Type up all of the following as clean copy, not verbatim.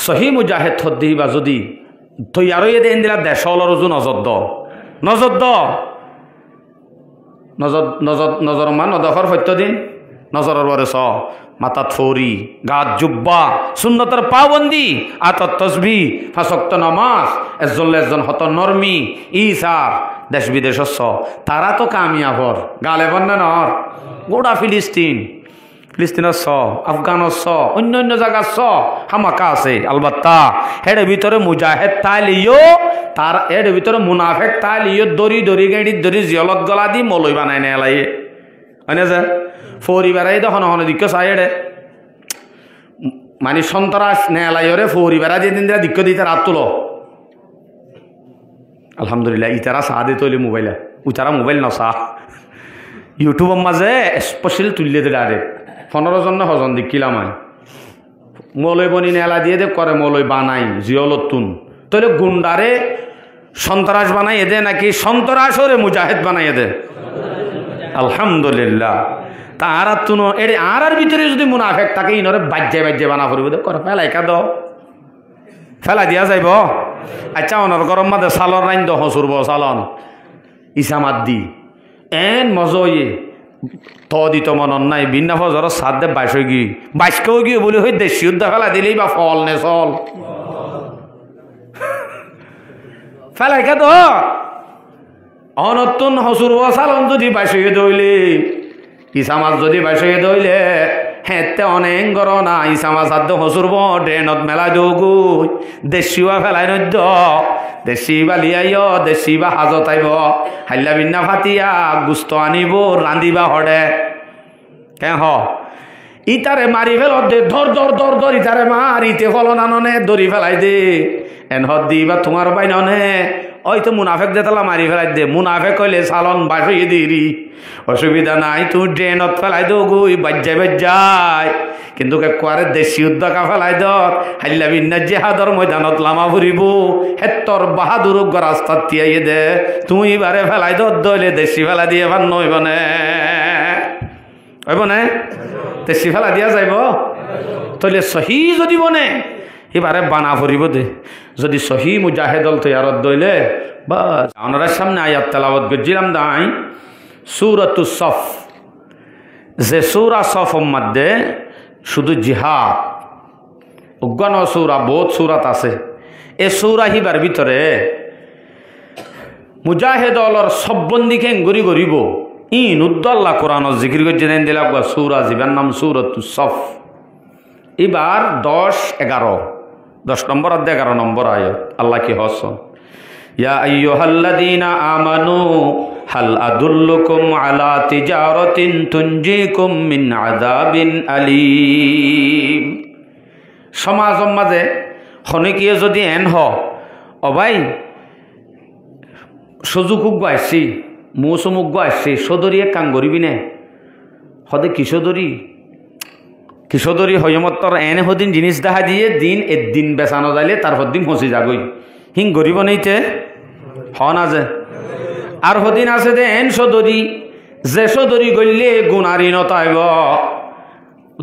সহি মুজাহিদ হদ্দি বা যদি তৈয়ার হয়ে দেন দিলা দেশলর ওজন নজর মান নদখর সত্য দিন নজরের বরে চ মাথাত ফৌরি গাত জুব্বা সুন্নতর পাবন্দি আতত তসবি ফাঁসক্ত নামাজ একজন হত নরমি ইসার দেশ বিদেশ তারা তো কামিয়াবর গালে বন্যা নর গোটা ফিলিস্তিনের আফগানের অন্য জায়গার হামাকা আছে আলবাত্তা এর ভিতরে মুজাহেদ তাইলিও তার এর ভিতরে মুনাফেক তাইলিও দড়ি গাড়ির দড়ি জিয়লত গলা দি মলই বানাই নেয় লাগে হয় যে ফৌরি বেড়াই তো হন দিক্ষ চাই এড়ে মানে সন্ত্রাস নেলাইরে ফৌরি বেড়া যেদিন দিলা দিক্ষ দিতে রাত তুলো আলহামদুলিল্লাহ ইতারা চাহ দে তৈলি মোবাইলে উতারা মোবাইল নচা ইউটিউবের মাঝে স্পেশাল তুললে দিলে আরে 15 জন না হজন দেখিলাম আমি মলই বনি নেলা দিয়ে দে করে মলই বানাই জিয়লতুন তাহলে গুন্ডারে সন্ত্রাস বানাই এদে নাকি সন্ত্রাসরে মুজাহিদ বানাই এদে আলহামদুলিল্লাহ তার তুনো এর আর ভিতরে যদি মুনাফেক থাকে ইনরে বাজ্যে বানা ফুরব দে করে ফেলাই কা দাও ফেলা দিয়া যাইব আচ্ছা অনর গরম মাদে সালন রাইন দ হসুরব সালন ইসামাত দি এন মজয়ে ত দিত মনন নাই বিনা ফজর সাত দে 22 গিয়ে বলে হই দেশি উদ্দা ফেলা দিলেই বা ফল নে চল ফেলাই কা তো অনতুন হসুরব সালন যদি 22 দইলে ইসামাজ যদি 22 দইলে হেতে অনেক গর না ইসামাজ আদ হসুরব ড্রেনত মেলা দৌগু দেশিওয়া ফেলাই নদ্য দেশি বা লিয়াইও দেশি বা হাজত আইব হাইলা বিন্না ফাতিয়া গুস্ত আনিব রান্দিবা হড়ে কে হ ইতারে মারি ফেল দে ধর ইতারে মারিতে ফলন আননে দড়ি ফেলাই দে এন হদ্দি বা তোমার বাইননে ওই তো মুনাফেক যেতলা মারি ফেলাই দে মুনাফেক কইলে সালন 22 দিরি অসুবিধা নাই তুই ড্রেনত ফেলাই দো গুই বাজ্যায় কিন্তু কুয়ারে দেশি উদ্যোগা ফেলাই দর হাইলা বিন্না জেহাদর ময়দানত লামা ফুরিব হেত্তর বাহাদুর রাস্তাত তিয়াইয়ে দে তুই বারে ফেলাই দলে দেশি ফেলা দিয়ে এবার নইব নে দেশি ফেলা দিয়া যাইব তলে সহি যদি বনে এবারে বানা ফুরিব দে যদি সহি মুজাহেদল তৈয়ারত দইলে বাস ওনার সামনে আয়াত তেলাওয়াত গজিলাম দাই সূরাতুস সফ যে সূরা সফর মধ্যে শুধু জিহাদ অজ্ঞান সূরা বহুত সূরাত আছে এই সূরা হিবার ভিতরে মুজাহিদলর সববন্দিকে গরি গরিব ইন উদ্দাল্লাহ কোরআনত জিকির করতে দেন দিলা সূরা জিবার নাম সূরাতুস সফ এবার 10 নম্বর অধ্যায় 11 নম্বর আয়াত আল্লাহ কি হস ইয়া আইয়ুহাল্লাযীনা আমানু হাল আদুল্লুকুম আলা তিজারাতিন তুনজিকুম মিন আযাবিন আলীম সমাজৰ মাঝে খনিকিয়ে যদি এন হ অবাই সুজুকুক গাইছি মৌসুমুক গাইছি সদরিয়ে কাং গরিবি নে হদে কিশোরী হয়মত্তর এনে হদিন জিনিস দেখা দিয়ে দিন একদিন বেচানো যাইলে তারপর দিন ফসি যাগই হিং গরিব নেইতে হ না যে আর হদিন আছে দে এন সদরি যে সদরি গইলে গুণারি নতাইব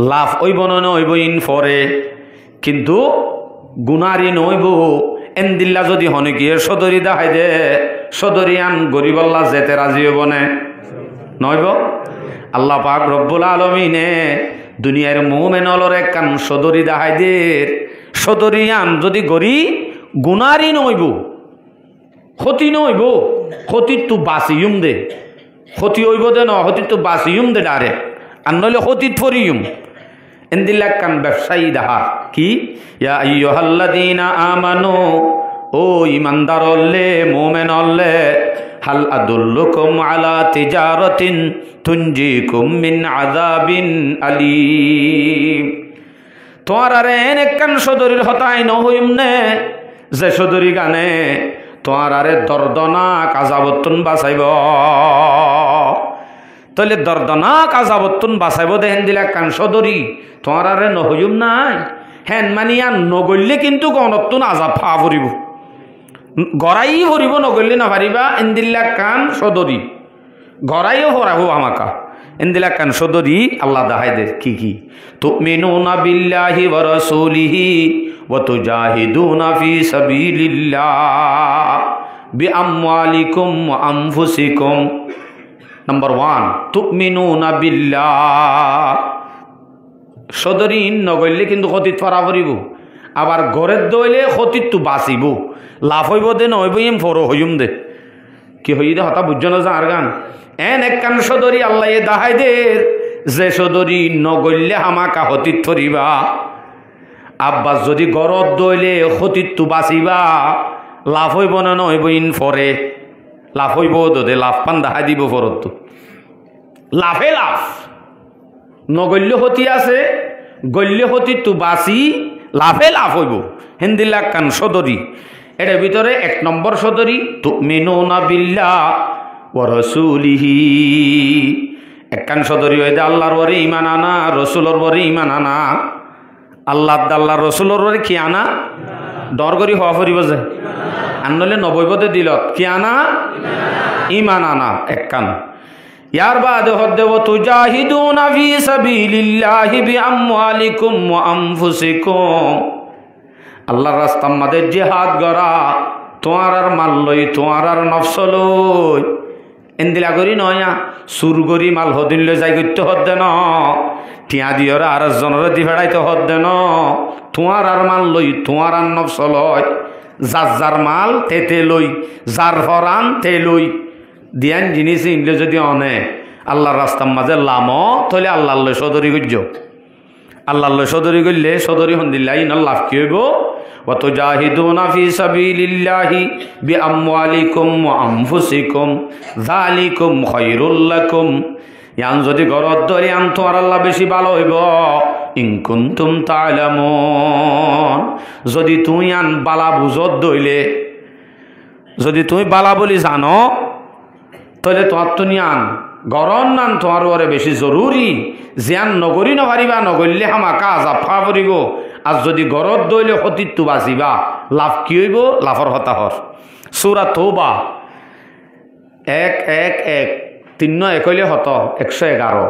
লাভ ওইব নইব ইন ফরে কিন্তু গুণারি নইব এন দিল্লা যদি হনিকিয়ে সদরি দেখাই দে সদরি আন গরিবল্লা যেতে রাজি হব নে নইব আল্লাহ পাক রব্বুল আলামিনে দুনিয়ার মোমেনলর একখান সদরি দেখাই দের সদরি আন যদি গরি গুণারি নইব ক্ষতি নইব ক্ষতির তো বাঁচিম দে ক্ষতি হইব দে ন ক্ষতির তো বাঁচিম দে ডারে আর নইলে ক্ষতির ফরিম এন্দিল্লা একখান ব্যবসায়ী দেখা কি ইয়া আইয়ুহাল্লাযীনা আমানু ও ইমানদার হলে মোমেন হলে হাল আদুল্লুকুম আলা তিজারাতিন তুনজিকুম মিন আযাবিন আলীম তোমার আরে একখান সদরির হতাই নহইম নে যে সদরি গানে তোমার আরে দর্দনাক আযাবতুন বাঁচাইব তাহলে দর্দনাক আযাবতুন বাঁচাইব দেখেন দিলে একখান সদরি তোমার আরে নহইম নাই হেন মানিয়া নগল্লে কিন্তু গণতুন আযাব ফা ফুরিব গড়াই ভরিব নগল্লে না পারিবা এন্দিল্লা কান সদরি গড়াইও ভরাবো আমাকা এন্দিল্লা কান সদরি আল্লাহ দাহাই দে কি তুমিনুনা বিল্লাহি ওয়া রাসূলিহি ওয়া তুজাহিদুনা ফি সাবিলিল্লাহ বিআমওয়ালিকুম ওয়া আনফুসিকুম। নাম্বার 1 তুমিনুনা বিল্লাহ। সদরি নগরলে কিন্তু ক্ষতিত ফরা পড়িব, আবার ঘরের দইলে ক্ষতিত তো বাঁচিব, লাভ হইব দে নহইব এম ফর হইম দে কি হই দে হতা বুঝছ না আর গান এন এক কান সদরি আল্লাহ দাহাই দের যে সদরি নগরলে হামাকা ক্ষতিত ফরিবা, আব্বাস যদি ঘরত দইলে ক্ষতিত তো বাঁচিবা, লাভ হইব না নহইব ইন ফরে লাভ হইব দে লাভ পান দাহাই দিব ফরত তো লাভে লাভ। নগল্য হতি আছে গল্য হতি তো বাঁচি লাভে লাভ হইব হিন্দিল্লা কান সদরি। এটার ভিতরে 1 নম্বর সদরি তুমিনুনা বিল্লাহ ওয়া রাসূলিহি। একখান সদরি হইতে আল্লাহর ওরে ঈমান আনা, রাসূলের ওরে ঈমান আনা। আল্লাহ রাসূলের ওরে কি আনা? ডর করি হওয়া পড়িব যে আনলে 90 দিলত কি আনা? ঈমান আনা একখান। ইয়ার বাদে হদ্দে ওয়া তুজাহিদুনা ফি সাবিলিল্লাহি বিআমওয়ালিকুম ওয়া আনফুসিকুম। আল্লাহর রাস্তার মাঝে জিহাদ করা, তোমার আর মাল লই, তোমার আর নফস লই এন্দিলা করি নয়া সুর করি মাল হদিন লই যাই করতে হদ্দে ন, টিয়া দিয়রা আর জনরে দি ফেড়াইতে হদ্দে ন, তোমার আর মাল লই, তোমার আর নফস লই, যার যার মাল তেতে লই, যার ফরান তে লই দিয়ান জিনিস ইনলে যদি অনে আল্লাহর রাস্তার মাঝে লাম তাহলে আল্লাহ লই সদরি করছ। আল্লাহ লই সদরি করলে সদরি হন্দিল্লাহ ইন লাভ কি হইব? ওয়া তুজাহিদুনা ফি সাবিলিল্লাহি বিআমওয়ালিকুম ওয়া আনফুসিকুম যালিকুম খায়রুল লাকুম। ইয়ান যদি ঘরত ধরে আন তোমার আল্লাহ বেশি ভালো হইব ইন কুনতুম তা'লামুন। যদি তুই আন বালা বুঝত দইলে, যদি তুমি বালা বলি জানো তাহলে তোমার তো নিয়ান গরম নান তোমার ওরে বেশি জরুরি। জিয়ান নগরী নপারিবা, নগরলে হামাকা আজাব খা পড়িব। আর যদি গরত দইলে সতীত্ব বাঁচিবা, লাভ কি হইব? লাভর হতাহর। সূরা তওবা 1-1-1 হইলে হত 111।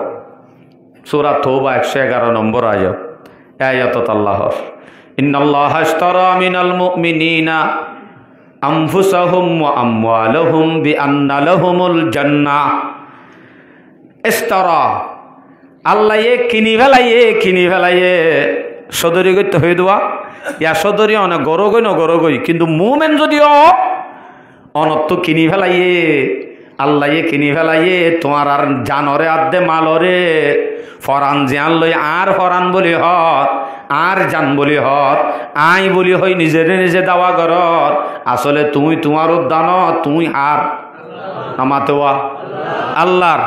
সূরা তওবা 111 নম্বর আয়াত। আয়াতত আল্লাহর ইন্নাল্লাহা আশতারা মিনাল মুমিনিনা আনফুসাহুম ওয়া আমওয়ালাহুম বিআন্না লাহুমুল জান্নাহ। ইশতারা আল্লাহ কিনি ফেলাইয়ে সদরি করতে হয়ে দেওয়া ইয়া সদরি অনেক গরগই নগরগই, কিন্তু মুমেন যদিও অনত্ব কিনি ফেলাইয়ে আল্লাহ কিনি ফেলাইয়ে তোমার আর জানরে আদে মালরে ফরান জিয়ান লই আর ফরান বলি হর আর জান বলি হর আই বলি হই নিজের নিজে দাওয়া করর। আসলে তুমি তোমার উদ্যান তুই আর নামাতোয়া আল্লাহর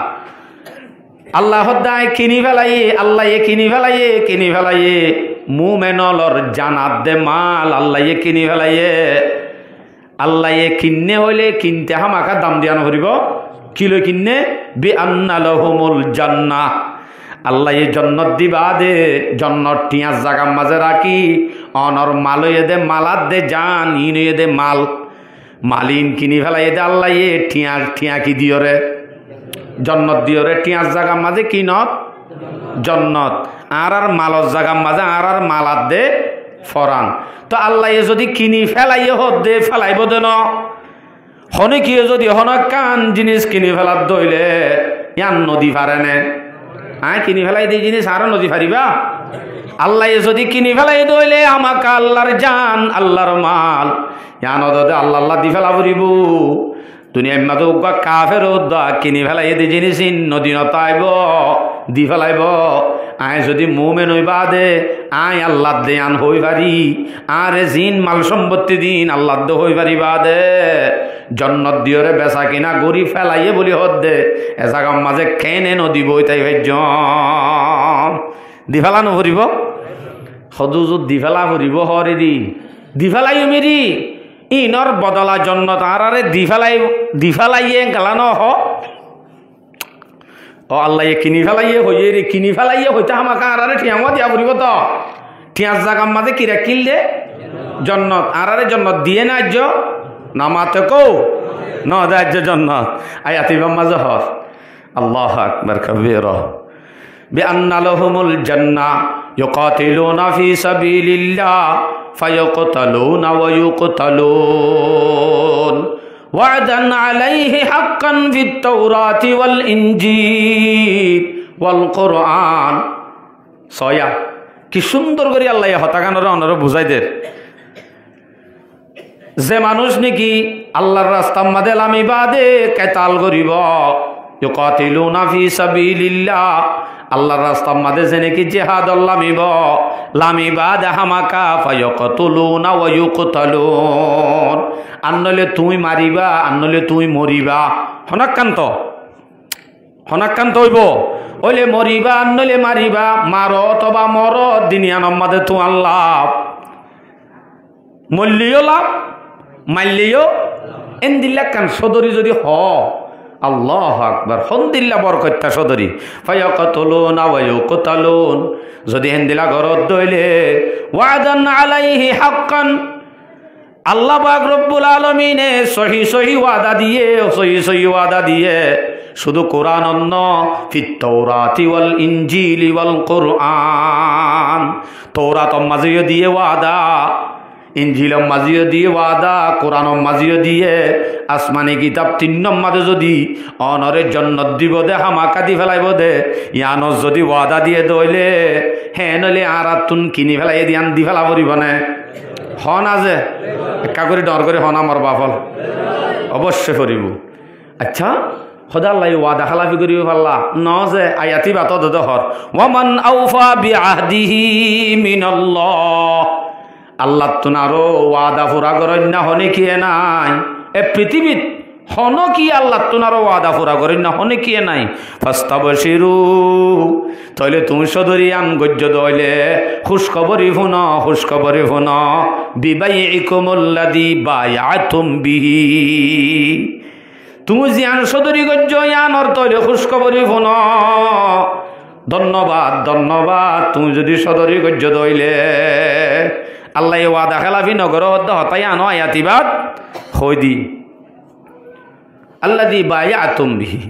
আল্লাহ হদ্দায় কিনি ফেলাইয়ে আল্লাহ কিনি ফেলাইয়ে মুমেনলর জানাত দে মাল আল্লাহ কিনি ফেলাইয়ে। আল্লাহ কিন্নে হইলে কিনতে হামাকা দাম দিয়ানো করিব কিলো কিন্নে বিআন্না লাহুমুল জান্নাহ। আল্লাহ জন্নত দিবা দে, জন্নত টিয়ার জাগার মাঝে রাখি অনর মালয়ে দে মালাত দে জান ইনয়ে দে মাল মালিন কিনি ফেলাইয়ে দে আল্লাহ ঠিয়া কি দিও রে জন্নত দিও রে। টিয়ার জাগার মাঝে কিনত জন্নত আর মালর জাগার মাঝে আর মালাত দে ফরান। তো আল্লাহ যদি কিনি ফেলাইয়ে হদ দে ফেলাইব দে ন হনে কি যদি হন কান জিনিস কিনি ফেলার দইলে ইয়ান নদী পারে নে কিনি ফেলাই দিয়ে জিনিস আরো নদী পারিবা। আল্লাহ যদি কিনি ফেলাই দইলে আমাকে আল্লাহর জান আল্লাহর মাল ইয়ান দে আল্লাহ আল্লাহ দি ফেলা ফুরিব। দুনিয়ার মাঝে কাফের কিনি ফেলাই দিয়ে জিনিস নদী নতাইব দি ফেলাইব। আয় যদি মুমেন হইবা দে আয় আল্লাহ দে আন হই পারি আরে জিন মাল সম্পত্তি দিন আল্লাহ দে হই পারিবা দে জন্নত দিয়রে বেচা কিনা গড়ি ফেলাইয়ে বলি হদ দে এ জাগার মাঝে কেনে নদী বই তাই ভাজ্য দি ফেলা নভরিব সদুজুত দি ফেলা ভরিব হরে দি ফেলাই মেরি ইনর বদলা জন্নত আরে দি ফেলাইয়ে গেলানো হ ও আল্লাহ কিনি ফেলাইয়ে হইয়ে রে কিনি ফেলাইয়ে হইতে আমাকে আরে ঠিয়ামা দিয়া ফুরিব তো ঠিয়ার জাগার মাঝে কিরা কিনলে জন্নত আরে জন্নত দিয়ে না আজ্য নামাতে কৌ ন দাজ্য জন্নত আয়াতিবাম মাঝে হর আল্লাহু আকবার কবীরা বিআন্না লাহুমুল জান্নাহ يقاتلون في سبيل الله فيقتلون ويقتلون وعدا عليه حقا في التوراة والإنجيل والقرآن সয়া কি সুন্দর করে আল্লাহ হতাকানোর অনারো বুঝাই দের যে মানুষ নাকি আল্লাহর রাস্তার মাঝে লামিবাদে কেতাল করিব ইউকাতিলুনা ফি সাবিলিল্লাহ আল্লাহর রাস্তার মাঝে যে নাকি জিহাদ লামিব লামিবাদ হামাকা ফায়াকতুলুনা ওয়া ইউকতালুন আনলে তুই মারিবা আনলে তুই মরিবা হনাক্কান্ত হইব ওলে মরিবা আনলে মারিবা মারো অথবা মর দুনিয়ার মাঝে তো আল্লাহ মল্লিও লাভ মাল্লিও এন্দিল্লা কান সদরি যদি হ আল্লাহু আকবার হন্দিল্লা বরকতটা সদরি ফায়াকতুলুনা ওয়া ইউকতালুন যদি হেন্দিলা ঘরত দইলে ওয়াদান আলাইহি হাক্কান আল্লাহ পাক রব্বুল আলামিনে সহি ওয়াদা দিয়ে শুধু কোরআন অন্য ফিত তাওরাতি ওয়াল ইনজিলি ওয়াল কুরআন তাওরাত মাজিয়ে দিয়ে ওয়াদা ইনজিলম মাজিয়ে দিয়ে ওয়াদা কোরআনম মাজিয়ে দিয়ে আসমানি কিতাব 3 নম্বরে যদি অনরের জান্নাত দিব দে হামাকা দি ফেলাইব দে ইয়ানস যদি ওয়াদা দিয়ে দইলে হ্যাঁ নলে আরাতুন কিনি ফেলাই দিয়ান দি ফেলা পড়িব না হন আজে একা করে ডর করে হন আমার বাফল অবশ্যই করিব আচ্ছা খোদা আল্লাহ ওয়াদা খালাফি করিব পাল্লা ন যে আয়াতি বাত দহর ওয়ামান আউফা বিআহদিহি মিনাল্লাহ আল্লাহ তুনারো ওয়াদা পুরা করেন না হনে কি নাই এ পৃথিবীত হন কি আল্লাহ তুনারো ওয়াদা পুরা করেন না হনে কি নাই ফাস্তাবশিরু তাইলে তুমি সদরি আন গজ্জ দইলে খুশখবরি ফুন বিবাইকুমুল্লাযী বায়াতুম বিহি তুমি জিয়ান সদরি গজ্জ ইয়ান অর্থ হইলে খুশখবরি ফুন ধন্যবাদ তুমি যদি সদরি গজ্জ দইলে আল্লাহ ওয়াদা খেলাফি নগর হতাই আনো আয়াতিবাদ হই দি আল্লাযী বায়াতুম বিহি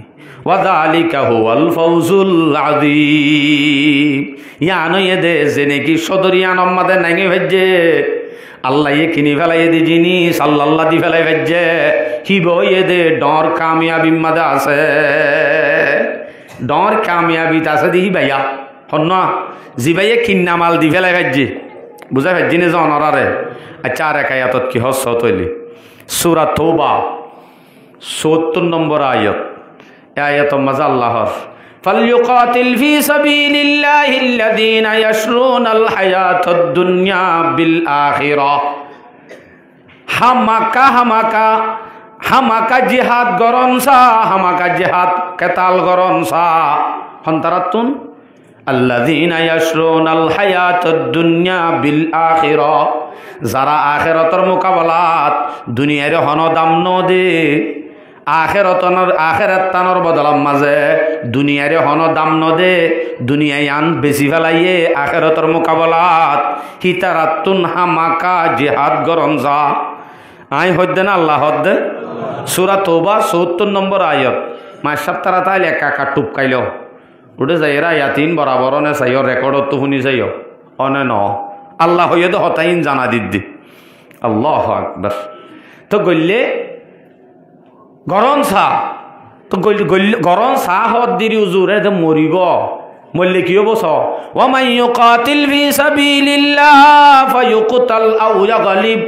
ওয়া যালিকা হুয়াল ফাউজুল আযীম ইয়ানো এদে জেনে কি সদরিয়ান আমাদের নাঙে ভেজে আল্লাহ এ কিনি ফেলাই দি জিনিস আল্লাহ দি ফেলাই ভেজে কি বই এদে ডর কামিয়াবি মাদা আছে ডর কামিয়াবি আছে দিহি ভাইয়া হন জি ভাইয়ে কিন্না মাল দি ফেলাই ভেজে বুঝা ভেজি নে জনরারে আচ্ছা আর এক আয়াতত কি হস তৈলি সূরা তওবা ৭০ নম্বর আয়াত এই আয়াত মজা আল্লাহর ফালইউকাতিল ফি সাবিলিল্লাহিল্লাযীনা ইয়াশরুনাল হায়াতাদ দুনিয়া বিল আখিরাহ হামাকা জিহাদ গরনসা হামাকা জিহাদ কেতাল গরনসা হন্তারাতুন আল্লাযীনা ইয়াশরুনাল হায়াতাদ দুনিয়া বিল আখিরাহ যারা আখিরাতের মোকাবেলাত দুনিয়ার হন দাম ন দে আখিরাত তানর বদলাম মাঝে দুনিয়ার হন দাম ন দে দুনিয়ায় আন বেশি ফেলাইয়ে আখিরাতের মোকাবেলাত হিতারাতুন হামাকা জিহাদ গরনসা আই হদ্দে না আল্লাহ হদ্দে সূরা তওবা ৭০ নম্বর আয়াত মাসাব তারা তাইলে একা টুপকাইল উঠে যাই এরা ইয়াতিন বরাবর নে চাইও রেকর্ডত তো শুনি যাইও অনে ন আল্লাহ হইয়ে তো হতাইন জানা দিদি আল্লাহ আকবার তো গল্লে গরম চাহ তো গরম চাহ হত দিরি উজুরে তো মরিব মরলে কি হব ওয়া মান ইউকাতিল ফি সাবিলিল্লাহ ফায়ুকতাল আও ইয়াগলিব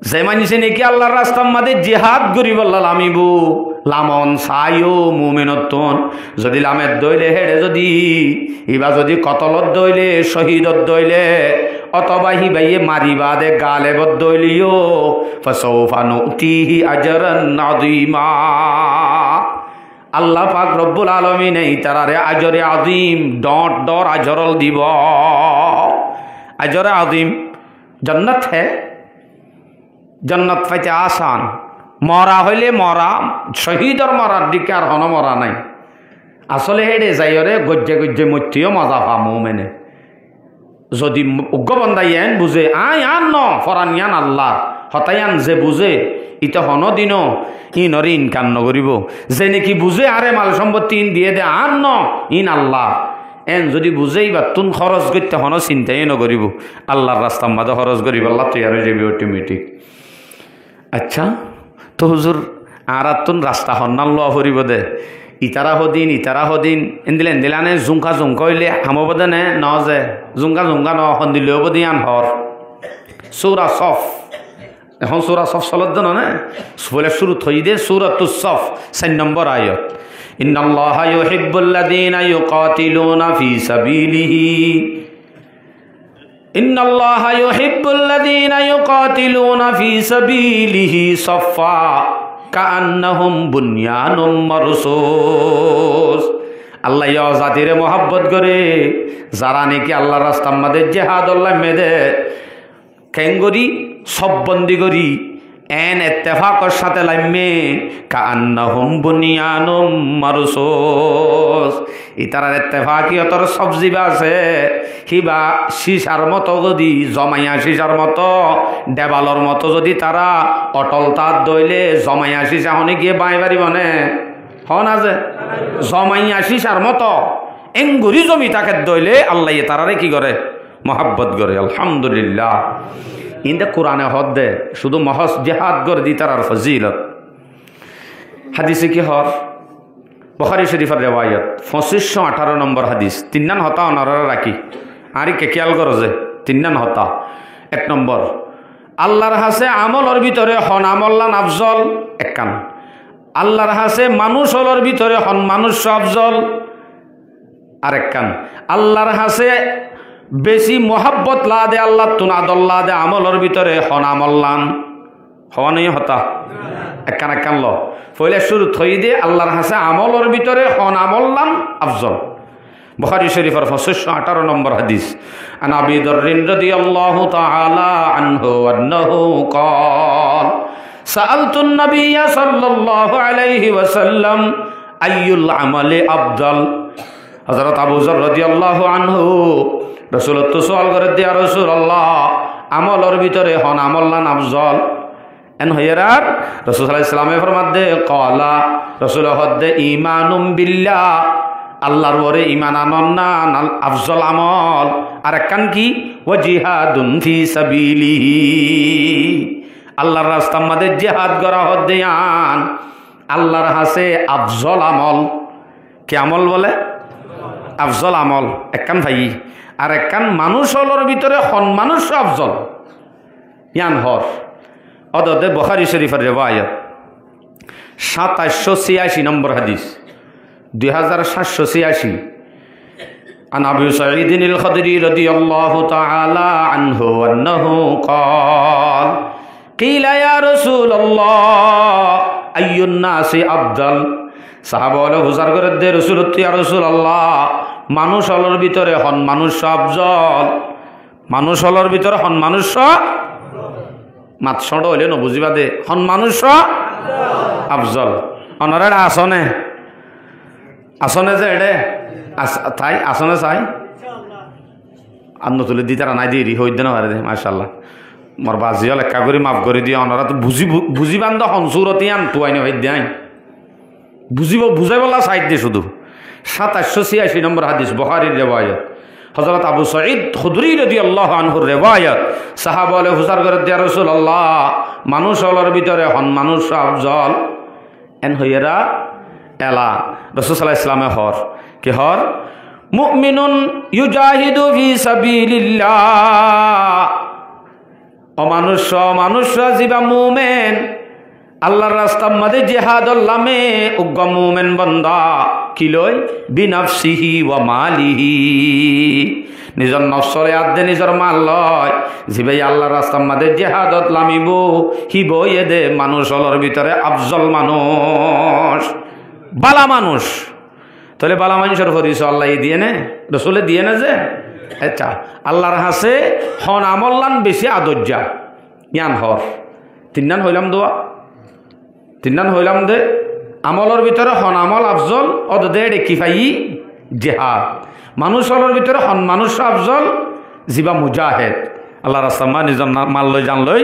যে মানিছে নাকি আল্লাহর রাস্তার মাঝে জিহাদ করিব লামিবু লামন সাইও মুমিনতন যদি লামের দইলে হেড়ে যদি ইবা যদি কতলত দইলে শহীদত দইলে অথবা হিবাইয়ে মারিবা দে গালেবত দইলিও ফাসাউফা নুতিহি আজরান আযীমা আল্লাহ পাক রব্বুল আলামিন এই তারারে আজরে আযীম ডর আজরল দিব আজরে আযীম জান্নাত হে জান্নাত পাইতে আসান মরা হইলে মরা শহীদর মরার দিকে আর হন মরা নাই আসলে হেডে যাইরে গজ্জে মধ্যেও মজা পামো মেনে যদি উগ্রবন্দা ইয়ান বুঝে আন ন ফরান ইয়ান আল্লাহ হতায়ান যে বুঝে ইটা হন দিন ইনরে ইনকাম নকরিব যে নাকি বুঝে আরে মাল সম্পত্তি ইন দিয়ে দে আন ন ইন আল্লাহ এন যদি বুঝেই বা তুন খরচ করতে হন চিন্তাই নকরিব আল্লাহর রাস্তার মাঝে খরচ করিব আল্লাহ তৈয়ার হয়ে যাবি অটোমেটিক। আচ্ছা তো হুজুর আর তুন রাস্তা হন্নান লোয়া ফুরিব দে ইতারা হদিন এন্দিলানে জুমকা হইলে হামব দে নে ন যে জুমকা ন সন্দিলেও বদি আন হর সৌরা সফ এখন সৌরা সফ চলত দেন না বলে শুরু থই দে সূরাতু সফ 4 নম্বর আয়াত ইন্নাল্লাহা ইউহিব্বুল্লাযীনা ইউকাতিলুনা ফি সাবিলিহি ইন্নাল্লাহা ইউহিব্বুল্লাযীনা ইউকাতিলুনা ফি সাবিলিহি সাফফা কাআন্নাহুম বুনয়ানুম মারসুস। আল্লাহ ইয়া জাতিরে মোহাব্বত করে যারা নাকি আল্লাহর রাস্তার মধ্যে জিহাদ আল্লাহ মেদে কেঙ্গরি সব বন্দি করি এন ইত্তেফাকর সাথে লাইমে কাআন্নাহুম বুনয়ানুম মারসুস। ইতারার ইত্তেফাকিয়তর সবজিবা আছে হিবা শিশার মতো যদি জমাইয়া শিশার মতো দেবালর মতো যদি তারা অটল তার দইলে জমাইয়া শিশা হনে গিয়ে বাঁই পারিব নে হন আছে জমাইয়া শিশার মতো এঙ্গুরি জমি তাকে দইলে আল্লাহ তারারে কি করে মোহাব্বত করে। আলহামদুলিল্লাহ ইন্দে কোরআনে হদ দে শুধু মহস জেহাদ করে দি তার ফজিলত হাদিসে কি হর বুখারী শরীফের রেওয়ায়ত 2518 নম্বর হাদিস 3 হতা অনারা রাখি আরি কে খেয়াল করো যে 3 হতা। 1 নম্বর আল্লাহর হাসে আমলর ভিতরে হন আমল্লান আফজল একান আল্লাহর হাসে মানুষ হলর ভিতরে হন মানুষ আফজল আরেক কান আল্লাহর হাসে বেশি মোহাব্বত লা দে আল্লাহ তুনাদল্লা দে আমলর ভিতরে হন আমল্লান হওয়া নেই হতা একান ল ফলে শুরু থই দে আল্লাহর হাসে আমলর ভিতরে হন আমল্লান আফজল। বুখারী শরীফের 2518 নম্বর হাদিস আন আবি যররিন রাদিয়াল্লাহু তাআলা আনহু আন্নাহু ক্বাল সাআলতুন নাবিয়্য সাল্লাল্লাহু আলাইহি ওয়াসাল্লাম আইয়ুল আমালি আফদল। হযরত আবু যর রাদিয়াল্লাহু আনহু রাসূলত তো সওয়াল করে দিয়া রাসূলুল্লাহ আমলর ভিতরে হন আমল্লান আফজল এন হইরার রাসূল সাল্লাল্লাহু আলাইহি ওয়াসাল্লামে ফরমাদে ক্বালা রাসূল হদ্দে ঈমানুম বিল্লাহ আল্লাহর ওরে ঈমান আনন না আফজল আমল আর একখান কি ওয়া জিহাদুন ফি সাবিলিহি আল্লাহর রাস্তার মধ্যে জিহাদ করা হদ্দে আন আল্লাহর হাসে আফজল আমল কি আমল বলে আফজল আমল একখান ভাই আর একখান মানুষ হলর ভিতরে হন মানুষ আফজল ইয়ান হর অদদে বুখারী শরীফের রিওয়ায়াত 2786 নম্বর হাদিস 2786 عن أبي سعيد الخدري رضي الله تعالى عنه أنه قال قيل يا رسول الله أي الناس أفضل সাহাবা বলে হুজার করে দে রাসূল ইয়া রাসূলুল্লাহ মানুষ হলর ভিতরে হন মানুষ আফজল মানুষ হলর ভিতরে হন মানুষ মাত ছড় হইলে ন বুঝিবা দে হন মানুষ আফজল অনরা আসনে আসনে যে এডে তাই আসনে চাই আর নতুলে দি তারা নাই দিয়ে হই দেন হারে দে মাশাআল্লাহ মোর বাজিও লেখা করে মাফ করে দিয়ে অনরা তো বুঝিবান তো হনসুরতি আন তুয়াইনে হই দেয় বুঝিব বুঝাই বলা সাইড দিয়ে শুধু 2786 নম্বর হাদিস বুখারীর রিওয়ায়াত হযরত আবু সাঈদ খুদরী রাদিয়াল্লাহু আনহুর রিওয়ায়াত সাহাবা বলে হুজুর করে দিয়া রাসূলুল্লাহ মানুষ হলর ভিতরে হন মানুষ আফজল এন হইরা এলা রাসূল সাল্লাল্লাহু আলাইহি ওয়াসাল্লামে হর কি হর মুমিনুন ইউজাহিদু ফি সাবিলিল্লাহ অমানুষরা জিবা মুমিন আল্লাহর রাস্তার মধ্যে জিহাদুল লামে উগ্র মুমিন বান্দা কি লয় বিনাফসিহি ওয়া মালিহি নিজের নফসরে আদে নিজের মাল লয় জিবে আল্লাহর রাস্তার মধ্যে জিহাদত লামিব হিব এদে মানুষ হলর ভিতরে আফজল মানুষ বালা মানুষ তাহলে বালা মানুষের পরিচয় আল্লাহ দিয়ে নে রাসূলে দিয়ে না যে আচ্ছা আল্লাহর হাসে হন আমল্লান বেশি আদর্যা ইয়ান হর তিনদান হইলাম দোয়া তিনদান হইলাম দে আমলর ভিতরে হন আমল আফজল অদ দে কি পাই জিহাদ মানুষ হলর ভিতরে হন মানুষ আফজল জিবা মুজাহিদ আল্লাহ রাস্তা মা নিজর মাল লই জান লই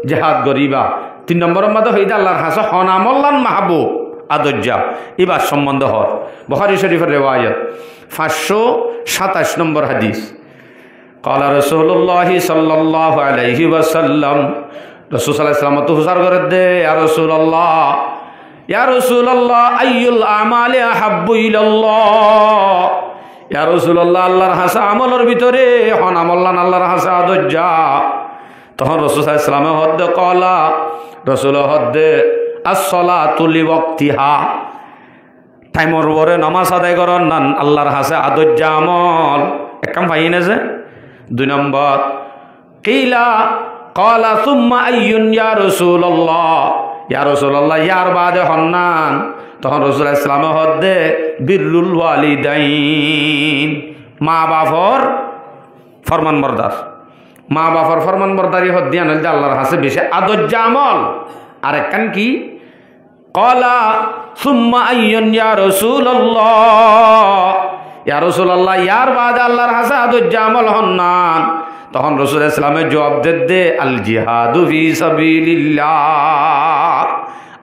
জিহাদ গরিবা 3 নম্বরের মধ্যে হইদা আল্লাহর হাসে হন আমল্লান মাহবুব আদজ্জা ইবার সম্বন্ধ হর বুখারী শরীফের রিওয়ায়াত 527 নম্বর হাদিস قال رسول الله صلى الله عليه وسلم রাসূল সাল্লাল্লাহু আলাইহি ওয়াসাল্লাম তো হুসার করে দে ইয়া রাসূলুল্লাহ আইয়ুল আমালি আহাব্বু ইলাল্লাহ ইয়া রাসূলুল্লাহ আল্লাহর হাসা আমলের ভিতরে হন আমল্লান আল্লাহর হাসা আদজ্জা তখন রাসূল সাল্লাল্লাহু আলাইহি ওয়াসাল্লাম হদ্দে কলা রাসূল হদ্দে as-salatu li waqtiha টাইমর পরে নামাজ আদায় করন নান আল্লাহর হাসে আদজ্জা আমল একদম ফাইনে যে 2 নম্বর কিলা ক্বালা সুম্মা আইয়ুন ইয়া রাসূলুল্লাহ ইয়ার বাদে হন্নান তখন রাসূল ইসলাম হদ্দে বিররুল ওয়ালিদাইন মা বাবার ফরমানবরদার মা বাবার ফরমানবরদারি হদ্দিয়ান হইতে আল্লাহর হাসে বেশি আদজ্জা আমল আর একখান কি ক্বালা সুম্মা আইয়ুন ইয়া রাসূলুল্লাহ ইয়ার বাদে আল্লাহর হাসে আদজ্জা আমল হন্নান তখন রাসূল ইসলামের জবাব দে আল জিহাদু ফি সাবিলিল্লাহ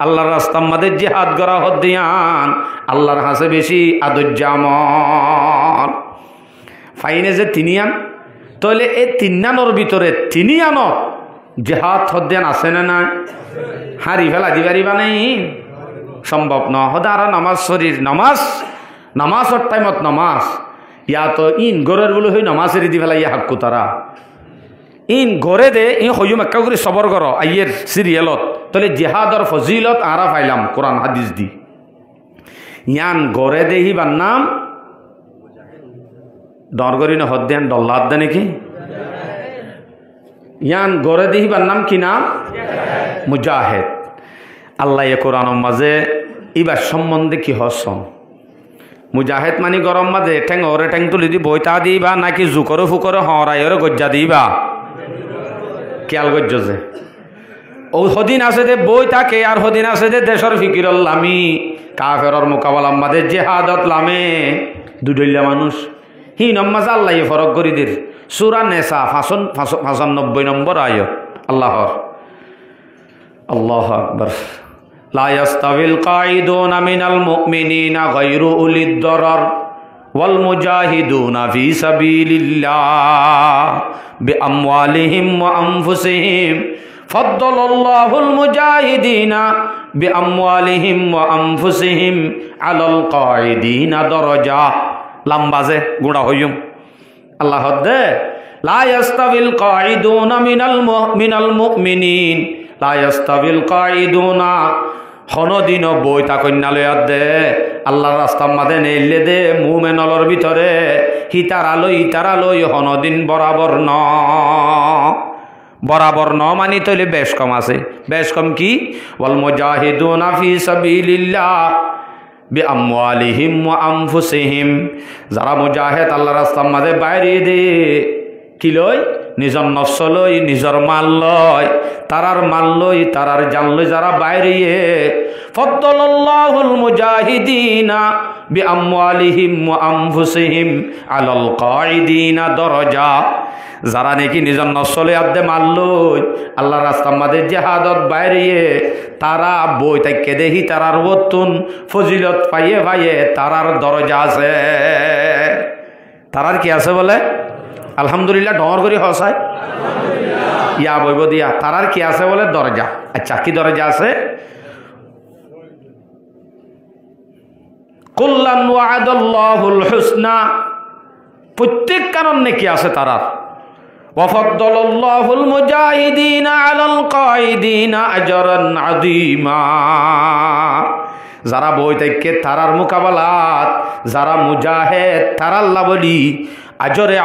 আল্লাহর রাস্তার মধ্যে জিহাদ করা হদ্দিয়ান আল্লাহর হাসে বেশি আদজ্জা আমল ফাইনে যে তিনিয়ান তাহলে এই তিনানোর ভিতরে তিনিয়ানো জিহাদ হদ্দিয়ান আছে না নাই হারি ফেলা দিবারিবা নেই সম্ভব ন হদারা নামাজ শরীর নামাজর টাইমত নামাজ ইয়া তো ইন গরের বলে হই নামাজের দি ফেলা ইয়া হাক্কু তারা ইন গরে দে ই হইম একা করে সবর কর আইয়ের সিরিয়ালত তাহলে জিহাদর ফজিলত আরা পাইলাম কোরআন হাদিস দি ইয়ান গরে দে হিবার নাম ডরগরি না হদ্দেন ডল্লাদ দে নাকি ইয়ান গরে দে হিবার নাম কি নাম মুজাহিদ আল্লাহ এ কোরআনের মাঝে ইবার সম্বন্ধে কি হসম মুজাহিদ মানে গরম মাঝে ঠেং ওরে ঠেং তুলি দি বইতা দিবা নাকি জুকরে ফুকরে হরাইরে গজ্জা দিবা খেয়াল গজ্জ যে ও হদিন আছে দে বই থাকে আর হদিন আছে দে দেশের ফিকিরল লামি কাফেরর মোকাবেলার মাঝে জেহাদত লামে দুডইলা মানুষ হি নমাজ আল্লাহ ফরক করি দের সূরা নেসা 95 নম্বর আয়াত আল্লাহু আকবার লা ইয়াস্তাবিল কাঈদুনা মিনাল মুমিনিনা গায়রু উলিদ দারার ওয়াল মুজাহিদুনা ফি সাবিলিল্লাহ বিআমওয়ালিহিম ওয়া আনফুসিহিম ফাদ্দালাল্লাহুল মুজাহিদিনা বিআমওয়ালিহিম ওয়া আনফুসিহিম আলাল কাঈদিনা দারাজা লম্বাজে গুড়া হইম আল্লাহ দে লা ইয়াস্তাবিল কাঈদুনা মিনাল মুমিনিন লা ইয়াস্তাবিল কাঈদুনা হনদিন বইতা কন্যালয় দে আল্লাহর রাস্তার মাঝে নেইলে দে মুমেনলর ভিতরে হিতারালই হনদিন বরাবর ন মানি তৈলে বেশ কম আছে বেশ কম কি ওয়াল মুজাহিদুনা ফি সাবিলিল্লাহ বিআমওয়ালিহিম ওয়া আনফুসিহিম যারা মুজাহিদ আল্লাহর রাস্তার মাঝে বাইরে দে কি লয় নিজর নফস লই নিজর মাল লয় তারার মাল লই তারার জান লই যারা বাইরে ফাদ্দালাল্লাহুল মুজাহিদিনা বিআমওয়ালিহিম ওয়া আনফুসিহিম আলাল কাঈদিনা দারাজা যারা নাকি নিজর নফস লই আদে মাল লই আল্লাহর রাস্তার মাঝে জিহাদত বাইরে তারা বই তাকে দেহি তারার বতুন ফজিলত পাইয়ে তারার দরজা আছে তারার কি আছে বলে আলহামদুলিল্লাহ ডর করি হসায় ইয়া বইব দিয়া তারার কি আছে বলে দরজা আচ্ছা কি দরজা আছে কুল্লান ওয়া'দাল্লাহুল হুসনা প্রত্যেক কারণ নাকি আছে তারার ওয়াফাদ্দালাল্লাহুল মুজাহিদিনা আলাল কাঈদিনা আজরান আযীমা যারা বই থেকে তারার মোকাবেলাত যারা মুজাহিদ তারা আল্লাহ বলি আজরে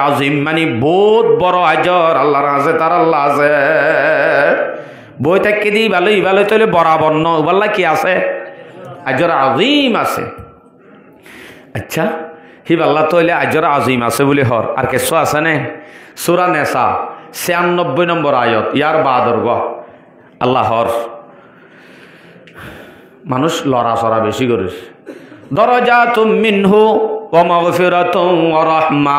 আজিম মানে বহুত বড় আজর আল্লাহর আছে তার আল্লাহ আছে বই থেকে দি ভালোই তৈলে বরাবর নল্লা কি আছে আজর আজিম আছে আচ্ছা হিব আল্লাহ তৈলে আজর আজিম আছে বলে হর আর কেসো আছে নে সূরা নেসা 96 নম্বর আয়াত ইয়ার বাদর গ আল্লাহর মানুষ লড়াচড়া বেশি করে দরজাতুম মিনহু ওয়া মাগফিরাতুন ওয়া রাহমা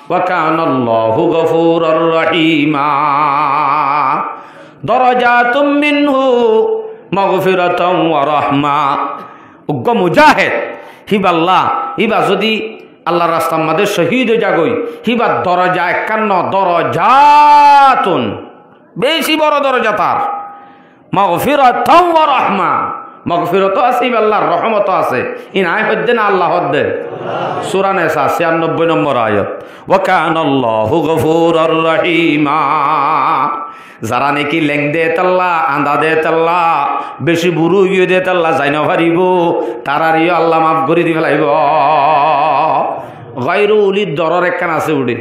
ওয়া কানাল্লাহু গফুরুর রহিমা দরজাতুম মিনহু মাগফিরাতাও ওয়া রাহমা। উগ্র মুজাহিদ হিবাল্লাহ হিবা যদি আল্লাহর রাস্তার মধ্যে শহীদ হয়ে যাগই হিবার দরজা 51 দরজাতুন, বেশি বড় দরজা তার। মাগফিরাতাও ওয়া রাহমা, মাগফিরাত আছে আল্লাহর রহমত আছে। ইনায় হদ্দে না আল্লাহ হদ্দে। সূরা নিসা 96 নম্বর আয়াত। ওয়া কানাল্লাহু গফুরুর রহিমা। যারা নাকি লেং দে তাল্লা আন্দা দে তাল্লা বেশি বুড়ো ইয়ে দে তাল্লা যাই না পারিব তারারিও আল্লাহ মাফ করে দি ফেলাইব। গায়রু উলিদ দরর একখান আছে উঠে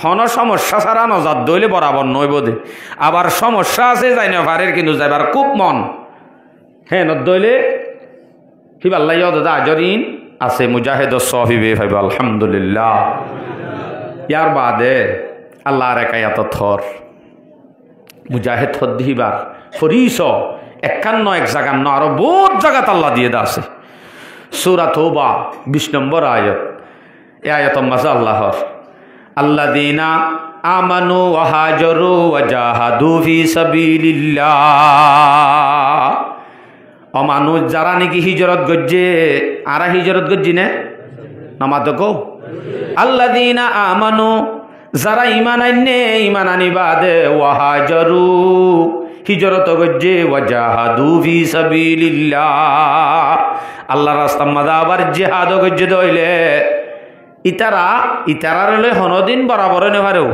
হন সমস্যা ছাড়া নজাত দইলে বরাবর নইব দে। আবার সমস্যা আছে যাই না পারের কিন্তু যাইবার খুব মন হ্যাঁ নদইলে হিবাল্লাহ দাদা আজরিন আছে মুজাহিদ সহিবে ভাইব আলহামদুলিল্লাহ। ইয়ার বাদে আল্লাহর একায়াত থর মুজাহিদ হদ্দিবার ফরিস 51 এক জায়গা ন আরো বহুত জায়গাত আল্লাহ দিয়ে আছে। সূরা তওবা 20 নম্বর আয়াত। এই আয়াত মাঝে আল্লাহর আল্লাযীনা আমানু ওয়া হাজারু ওয়া জাহাদু ফি সাবিলিল্লাহ। ও মানুষ যারা নাকি হিজরত গজ্জে আরা হিজরত গজ্জি নে নামাজ কো আল্লাযীনা আমানু যারা ঈমান আননে ঈমান আনিবাদে ওয়া হাজারু হিজরত গজ্জে ওয়া জাহাদু ফি সাবিলিল্লাহ আল্লাহর রাস্তার মধ্যে আবার জিহাদ গজ্জে দইলে ইতারার হলে হনদিন বরাবর নে পারো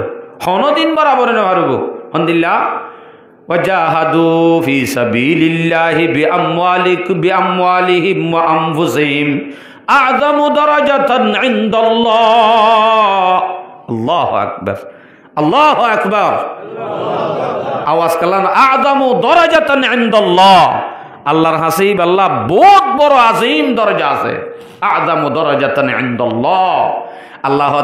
হনদিন বরাবর নে পারবো হন্দিল্লাহ। وجاهدوا في سبيل الله بأموالهم وأنفسهم أعظم درجة عند الله. الله أكبر الله أكبر আওয়াজ করলাম أعظم درجة عند الله। আল্লাহর হাসিব আল্লাহ বহুত বড় আজিম দরজা আছে। أعظم درجة عند الله আল্লাহ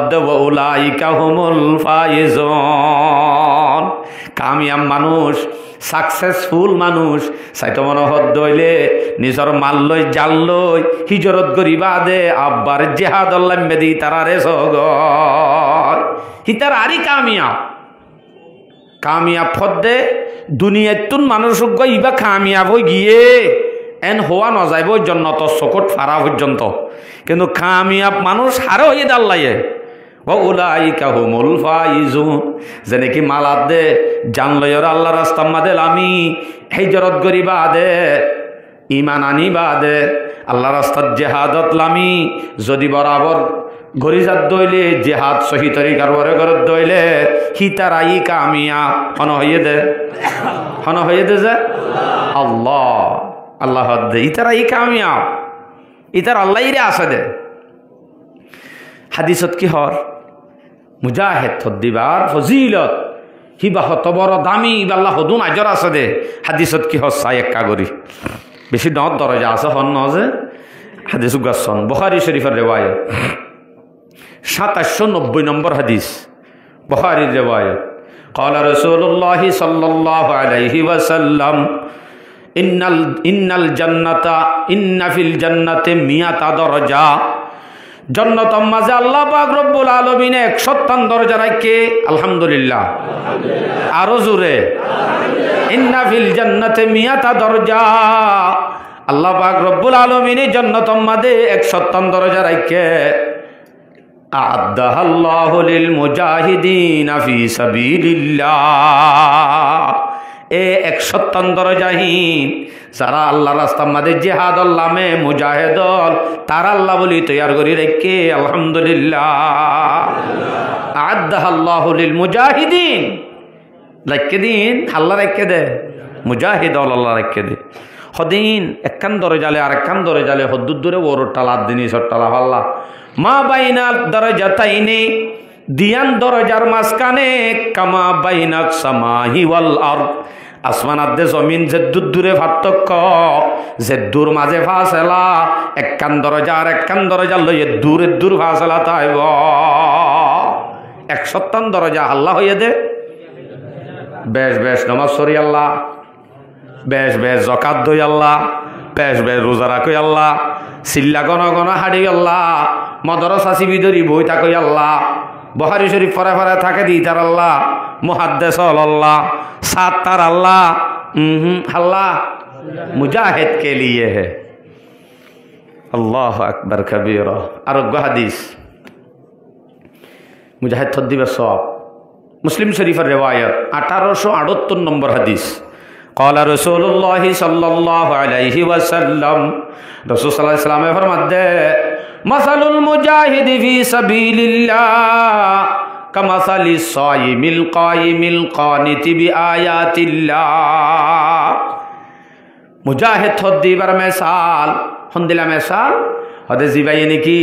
উলাইকা হুমুল ফাইজুন। কামিয়াব মানুষ সাকসেসফুল মানুষ চাইতো মনে হদ হইলে নিজের মাল লই জাল লই হিজরত করিবা দে আব্বার জেহাদ আল্লাহ মেদি তারারে সগর হিতার আরি কামিয়াব ফদ্দে দুনিয়াতুন মানুষ ইবা কামিয়াব হয়ে গিয়ে এন হওয়া ন যাইব জন্নত চকট ফারা পর্যন্ত, কিন্তু কামিয়াব মানুষ হারে হয়ে দাল্লাইয়ে উলাইকা হুমুল ফাইজুন। যেনে কি মালাদ দে জানলয়র আল্লাহ রাস্তার মাদে আমি হিজরত করিবা দে ইমান আনিবা দে আল্লাহ রাস্তার জেহাদত লামি যদি বরাবর গরিজাত দইলে জেহাদ সহি তরিকার বরে ঘরত দইলে হিতারাই কামিয়াব হন হইয়ে দে যে আল্লাহ আল্লাহ দে ইতারাই কামিয়াব ইতার আল্লাহ রে আসে দে। হাদিসত কি হর মুজাহিদ দিবার ফজিলত হিবা হত বড় দামি আল্লাহ হদুন আজর আছে দে। হাদিসত কি হর চাই এক কাগরি বেশি দর দরজা আছে হন ন যে হাদিস গাছন বুখারী শরীফের রেওয়ায়ত 2790 নম্বর হাদিস বুখারীর রেওয়ায়ত। قال رسول الله صلى الله عليه وسلم ইন্নাল জান্নাতা ইন্না ফিল জান্নাতে মিয়াতা দরজা। জান্নাতের মাঝে আল্লাহ পাক রব্বুল আলামিন 157 দরজা রাখে। আলহামদুলিল্লাহ আরো জোরে ইন্না ফিল জান্নাতে মিয়াতা দরজা। আল্লাহ পাক রব্বুল আলামিন জান্নাতের মাঝে 157 দরজা রাখে। আ'আদাহাল্লাহু লিল মুজাহিদিনা ফি সাবিলিল্লাহ। এ 157 দরজাহীন যারা আল্লাহ রাস্তার মাঝে জিহাদ আল্লামে মুজাহিদল তার আল্লাহ বলি তৈয়ার করি রেখে। আলহামদুলিল্লাহ আ'আদাহাল্লাহু লিল মুজাহিদিন রেখে দিন আল্লাহ রেখে দে মুজাহিদ আল্লাহ রেখে দে। হদিন একখান দরজালে আর একখান দরজালে হদ্দুর দূরে ওর টালার দিন সট্টালা আল্লাহ মা বাইনা দরজাতাইনি দিয়ান দরজার মাঝখানে কামা বাইনাক সামাহি ওয়াল আরদ। আসমান আদে জমিন যে দূরে পার্থক্য যে দূর মাঝে ফাসলা একখান দরজা আর একখান দরজা লইয়ে দূর ফাসলা তাইব 157 দরজা আল্লাহ হইয়ে দে। বেশ নমাজ সরি আল্লাহ বেশ জকাত দই আল্লাহ বেশ রোজা রাখই আল্লাহ চিল্লা গণ হাড়ি আল্লাহ মদরসা চিবিদরি বই থাকই আল্লাহ বুখারী শরীফ পরে থাকে দি তার আল্লাহ মুহাদ্দিস আল্লাহ সাত তার আল্লাহ আল্লাহ मुजाहिद के लिए है। अल्लाह अकबर कबीरा। आरोग्य हदीस मुजाहिद थद्दीब सवाब मुस्लिम शरीफर रिवायत 1878 नंबर हदीस। क़ाला रसूलुल्लाह सल्लल्लाहु अलैहि वसल्लम, रसूल सल्लल्लाहु अलैहि वसल्लम फरमाते मसलुल मुजाहिद फी सबीलिल्लाह कमसलिस साइमिल कायिमिल कानिति बिआयातिल्लाह। मुजाहिद थद्दीबर मिसाल हंदिला मिसाल हदे जिबाई नाकि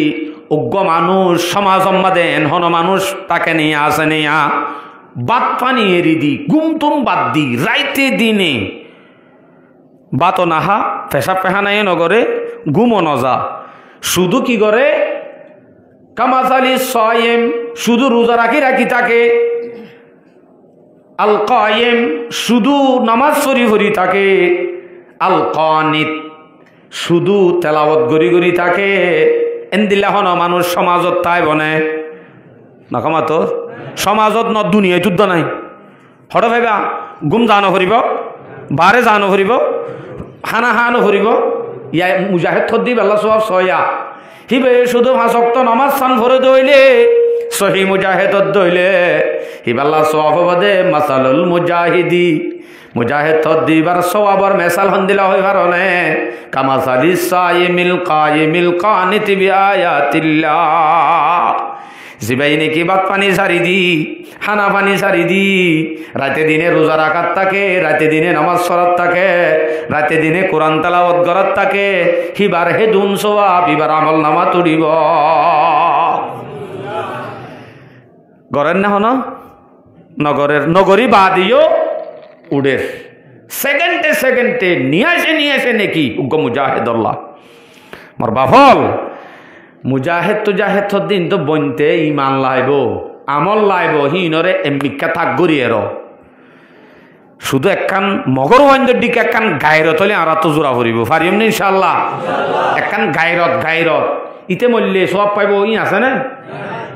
उग्र मानुष समाज देन हन मानुष ताके निये आसे निया बात पानी एरि दी गुम तुम बात दी राइते दिने बातो नाहा पेशा पेहानाय नगरे गुमो नजा शुधु की करे कामासाली सायेम शुधु रोजा राखी राखी ताके अल कायेम शुधु नामाज पढ़ी पढ़ी ताके अल कानित शुधु तेलावत गरी गरी ताके एंदिल्ला हन मानुष समाजत ताई बने नकामा तो समाजत न दुनिया युद्ध नाई हठ भाइबा गुम जानो फरिब बारे जानो फरिब हाना हानो फरिब या मुजाहिद थद्दीब आल्लाह सवाब सया हिबे शुधु 5 वक्त नामाज सान भरे दइले सही मुजाहिद दइले हिबा आल्लाह सवाब बदे मसालुल मुजाहिदी मुजाहिद थद्दीबर सवाबर मिसाल हंदिला होय पारने कामासालिस सायिमिल कायिमिल कानिति बिआयातिल्लाह। जिबाई नाकि बात पानी सारी दी हाना पानी सारी दी राते दिने रोजा राखात ताके राते दिने नामाज पढ़ात ताके राते दिने कुरान तेलावत करात ताके हिबार हेदुन सवाब हिबार আমল नामा तुलिब गरेर ना हन नगरेर नगरी बादियो उड़े सेकेंडे सेकेंडे निये आसे नेकी उग्र मुजाहिद अल्लाह मोर बाफल मुजाहिद तुजाहिद दिन तो बनते ईमान लाइब আমল लाइब हिनरे एमिका थाक गरिएर शुधु एकखान मगर बंदर दिके एकखान गायरत हले आरा तो जोरा करिब पारिम ना इनशाआल्लाह एकखान गायरत गायरत इते मल्ले सवाब पाइब इ आछे ना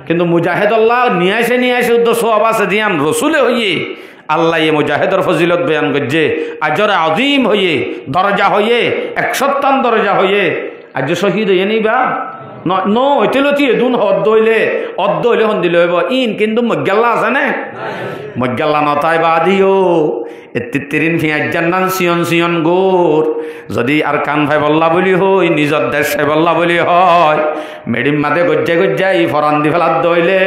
किन्तु मुजाहिद अल्लाह निये आसे उद्द सवाब आछे दियाम रसूले हइये আল্লাহ ये मुजाहिदर फजिलत बयान करছে अजर आजिम হয়ে दरजा হয়ে 157 दरजा হয়ে आज शहीद হয়ে নিবা ন হইতেলতি দুন অদ্দইলে হন দিলে হইব ইন কিন্তু মজ্জাল্লা আছে না মজ্জাল্লা নতাই বাদিও এত্তিরিন ফিয়াজ জান্নান সিয়ন সিয়ন গোর যদি আর কান ভাই বল্লা বলি হই নিজর দেশ বল্লা বলি হয় মেডিম মাদে গজ্জাই ফরান দি ফেলাত দইলে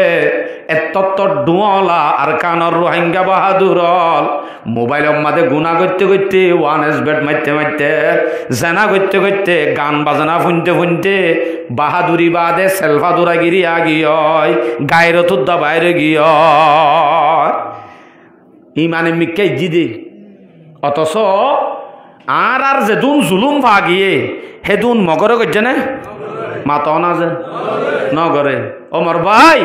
এত্তত ডুওলা আর কানর রোহিঙ্গা বাহাদুরল মোবাইলের মাঝে গুণা করতে করতে ওয়ান এস বেড মারতে মারতে জেনা করতে করতে গান বাজনা শুনতে শুনতে বাহাদুরি বাদে সেলফা দৌড়াগিরি আগিয় গায়রতুর দা বাইরে গিয় ইমানে মিক্কে জিদে অথচ আর আর যেদুন জুলুম ভাগিয়ে হেদুন মগরে করছে না মাতাও না যে নগরে ও মোর ভাই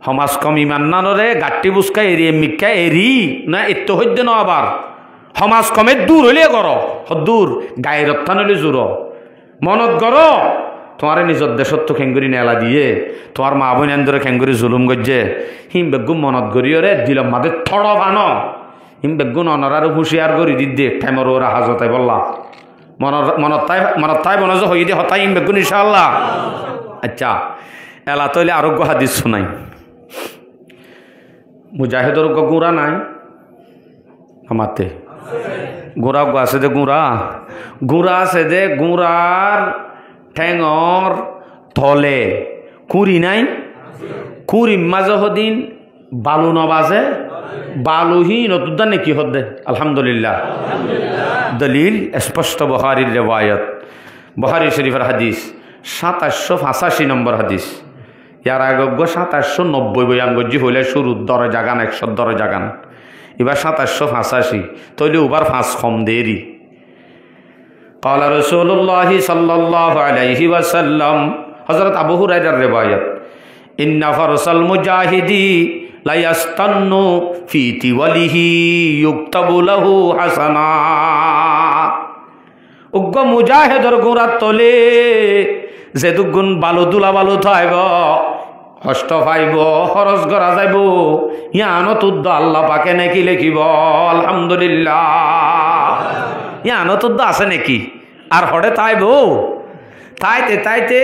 সমাজ কম ইমান নানরে গাটি বুসকা এরি মিক্কা এরি না এত হইতে ন আবার সমাজ কমে দূর হইলে কর দূর গায়ের রক্ষা নইলে জোর মনত কর তোমার নিজের দেশত খেঙ্গুরি নেলা দিয়ে তোমার মা বোন ধরে খেঙ্গুরি জুলুম গজ্জে হিম বেগুম মনত করিও রে দিল মাদে থড় বান হিম বেগুন অনরার হুঁশিয়ার করি দিদি ঠেমর ওরা হাজতাই বললা মনত তাই বনে যে হই দিয়ে হতাই হিম বেগুন ইনশাআল্লাহ। আচ্ছা এলা তৈলে আরোগ্য হাদিস শুনাই मुजाहिदर को गुड़ा नाई हमाते गुड़ा को आसे दे गुड़ा से दे गुड़ार ठेंगर थले कुरी नाई कुरी माजहदिन बालू नबाजे बालू ही नतुदा ने की होदे अल्हम्दुलिल्लाह दलील स्पष्ट बुखारी रिवायत बुखारी शरीफर हदीस 2785 नम्बर हदीस यार आगोग्य 2790 बयानगजी हইলে शुरू दर जागान 100 दर जागान এবার 2785 তইলে ওবার 5 কম দেরি قال رسول الله صلى الله عليه وسلم हजरत अबू हुरैरा रिवायत इन फरसल मुजाहिदी ला यस्तन्नु फी तिवलिही युक्तबु लहु हसना उग्र मुजाहिदर गोरा तले जेतु गुण बालू दुला बालू थाइब हस्त पाइब खरच करा जाइब यानो तुद्द आल्लाह पाके नेकी लिखिब अल्हम्दुलिल्लाह আনত আছে নাকি আর হরে তাই বউ তাইতে তাইতে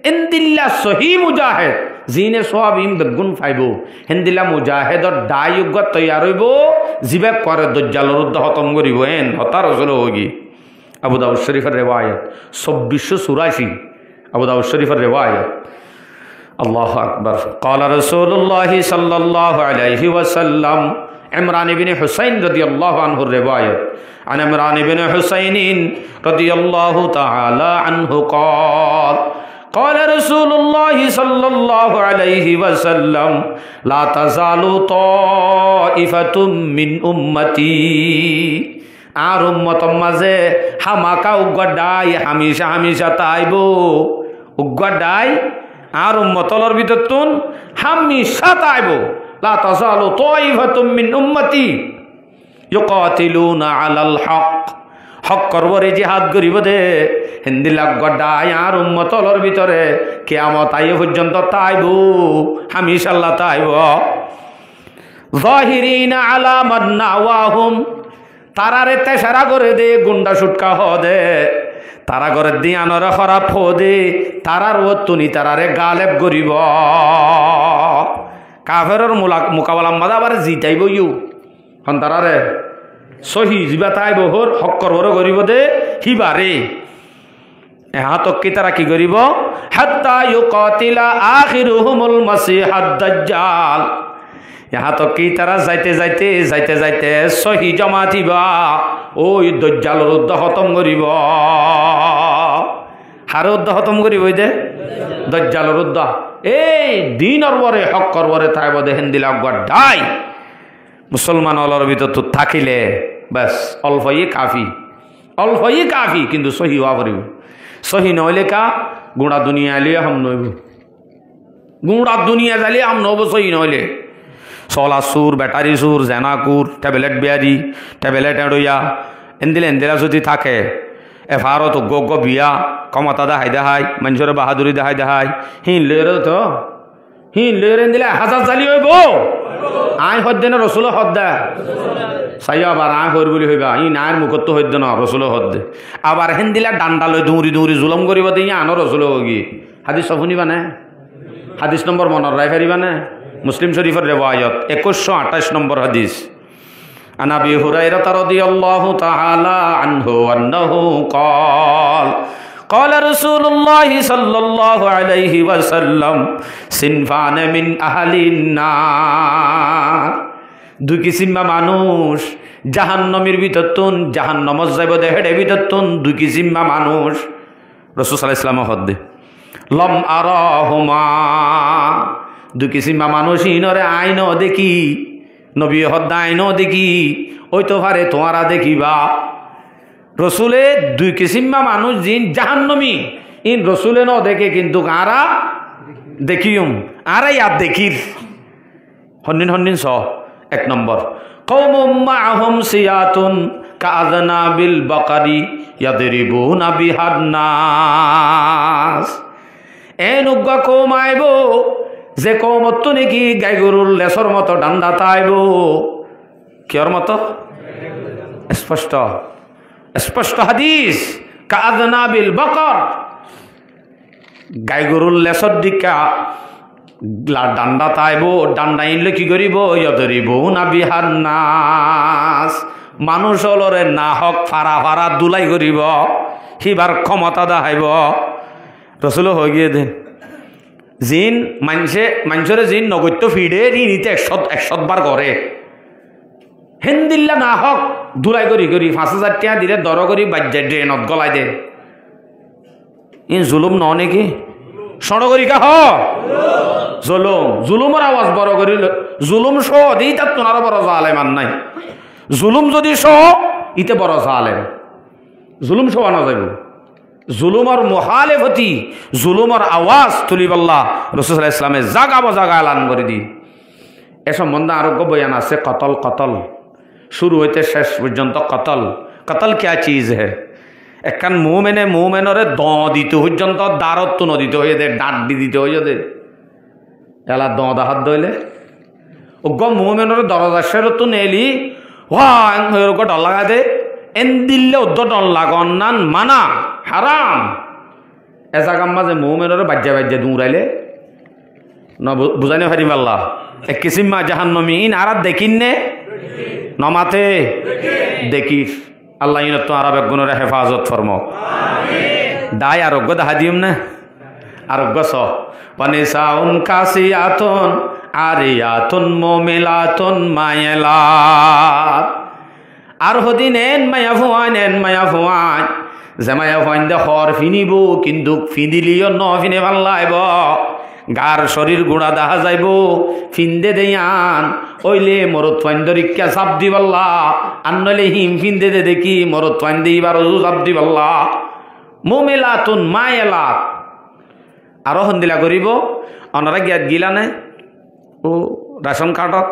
এন্দিল্লা সহি মুজাহেদ জিনে সব ইম বেগুন ফাইব হেন্দিল্লা মুজাহেদর দায়ুগ তৈয়ার হইব জিবে করে দজ্জালর উদ্দ হতম করিব এন হতা রসুল হগি আবু দাউদ শরীফের রেওয়ায়ত 2484 আবু দাউদ শরীফের রেওয়ায়ত আল্লাহু আকবার قال رسول الله صلى الله عليه وسلم عمران بن حسين رضي الله عنه الرواية عن عمران بن حسين رضي الله تعالى عنه قال قال رسول الله صلى الله عليه وسلم لا تزال طائفة من أمتي আর উম্মতর মাঝে হামাকা উগ্গাডাই হামেশা হামেশা তাইব উগ্গাডাই আর উম্মতলর ভিতর তুন হামেশা তাইব লা তাজালু তাইফাতুম মিন উম্মতি ইউকাতিলুনা আলাল হক হক করবরে জিহাদ করিব দে হিন্দি লাগডাই আর উম্মতলর ভিতরে কিয়ামত আই পর্যন্ত তাইব হামেশা আল্লাহ তাইব যাহিরিনা আলা মান নাওয়াহুম তারারে তেসারা করে দে গুন্ডা সুটকা হ দে তারা করে দিয়ানরে খারাপ হো দে তারার ও তুনি তারারে গালেব করিব কাফেরের মোকাবেলা মাদা আবার জিতাইব ইউ হন তারারে সহি জিবা তাইব হর হক করবর করিব দে হিবারে এহাতক কি তারা কি করিব হাত্তা ইউকাতিলা আখিরুহুমুল মাসিহাদ দাজ্জাল यहाँ तो की तरह जाते जाते जाते जाते सही जमा थीबा ओई दज्जालर उद्द खतम करिब हार उद्द खतम करिब दे दज्जालर उद्द ए दिनर बरे हक करबरे थाइब दे हिंदिला गड्डाई मुसलमान अलर ভিতর তো থাকিলে बस अल्फई काफी किंतु सही हवा करिब सही नहले का गुणा दुनिया लिया हम नइब गुणा दुनिया जाले हम नब सही नहले सोला सुर बैटारी सुर जैनाकुर टैबलेट बियारी टैबलेट एडोया एंदिला যদি থাকে এফারো তো গগ বিয়া ক্ষমতা দেখাই মানুষের বাহাদুরি দেখাই হিন লেরে এন্দিলা হাজার জালি হইব আই হদ্দে না রসুল হদ্দা সাইয়া আবার আই হর বলি হইবা ই নায়ের মুখত হদ্দে না রসুল হদ্দে আবার হেন্দিলা ডান্ডা লই দৌড়ি জুলম করিব দেই আনো রসুল হগি হাদিস শুনিবা না হাদিস নম্বর মনৰ রাই পারিবা না मुस्लिम शरीफर रिवायत 2128 नंबर हदीस अन अबी हुरैरा रदियल्लाहु ताआला अन्हु अन्नहु क़ाल क़ाल रसूलुल्लाह सल्लल्लाहु अलैहि वसल्लम सिनफान मिन अहलिन नार दुई किसिम मानुष জাহান্নামের ভিতর তুন জাহান্নামত যাইব দেহের ভিতর তুন দুই কিসিম মানুষ রাসূল সাল্লাল্লাহু আলাইহি ওয়াসাল্লাম হদ্দে লম আরাহুমা দুই কিসিম মানুষ ইনরে আইন দেখি নবী হদ্দা আইন দেখি ওই তো পারে তোমারা দেখিবা রসুলে দুই কিসিম মানুষ জিন জাহান্নামী ইন রসুলে ন দেখে কিন্তু আরা দেখিম আরা ইয়াদ দেখির হন্নিন স এক নম্বর কওমুম মাআহুম সিয়াতুন কাযানাবিল বাকারি ইয়াদরিবুনা বিহান নাস এনুগা কওম আইব যে কওমত তো নাকি গাই গরুর লেসর মতো ডান্ডা তাইব কিয়র মতো স্পষ্ট স্পষ্ট হাদিস কাযানাবিল বাকার গাই গরুর লেসর দিকা ডান্ডা তাইব ডান্ডা ইনলে কি করিব ইয়দরিব না বিহান নাস মানুষ হলরে না হক ফারা ফারা দুলাই করিব সিবার ক্ষমতা দেখাইব রসুল হয়ে গিয়ে দে জিন মানুষের জিন নগত্য ফিডে নিতে 100 বার করে হেন্দিল্লা না হক দুলাই করি 5000 টাকা দিলে দর করি বাজ্যা ড্রেনত গলাই দে ইন জুলুম ন নাকি সড় করি কা হ জুলুমের আওয়াজ বড় করি জুলুম সহ দিই তার তোনারও বড় জালেম আর নাই জুলুম যদি সহ ইতে বড় জালেম জুলুম সহ আনা যাইব জুলুমর মুখালেফতি জুলুমর আওয়াজ তুলিবাল্লাহ রাসূল সাল্লাল্লাহু আলাইহি ওয়াসাল্লামে জাগা এলান করে দি এ সম্বন্ধে আরোগ্য বয়ান আছে কতল শুরু হইতে শেষ পর্যন্ত কতল क्या चीज है একখান মোমেনরে দ দিতে পর্যন্ত দারত ন দিতে হয়ে দে ডাট দিতে হয়ে দে এলা দ হাত দইলে ওগ মোমেনরে দরজা সেরত নেলি ওয়া ডর লাগা দে এন দিল্লে উদ্দটন লাগন্নান মানা হারাম এজাগাম মাঝে মৌমেনের বাজ্যা বাজ্যা দৌড়াইলে ন বুঝাইনে পারিম আল্লাহ এক কিসিম্মা জাহান্নমী ইন আর দেখিন নে নমাতে দেখিস আল্লাহ ইনত আরব একগুণের হেফাজত ফরমক দায় আরোগ্য দেখা দিম না আরোগ্য স পানিসাউন কাসিয়াতুন আরিয়াতুন মুমিলাতুন মায়ালাত আর হদিন এন মায়া ফুয়ান যে মায়া ফুয়ান দে হর ফিনিব কিন্তু ফিদিলিও ন ফিনে ভাল লাইব গার শরীর গুড়া দেখা যাইব ফিন্দে দেয়ান ওইলে মরত ফাইন দরিকা চাপ দি পাল্লা আনলে হিম ফিন্দে দে দেখি মরত ফাইন দিবার চাপ দি পাল্লা মুমিলাতুন মায়ালাত আরো হন্দিলা করিব অনারা গিয়াত গিলা নে ও রেশন কার্ডত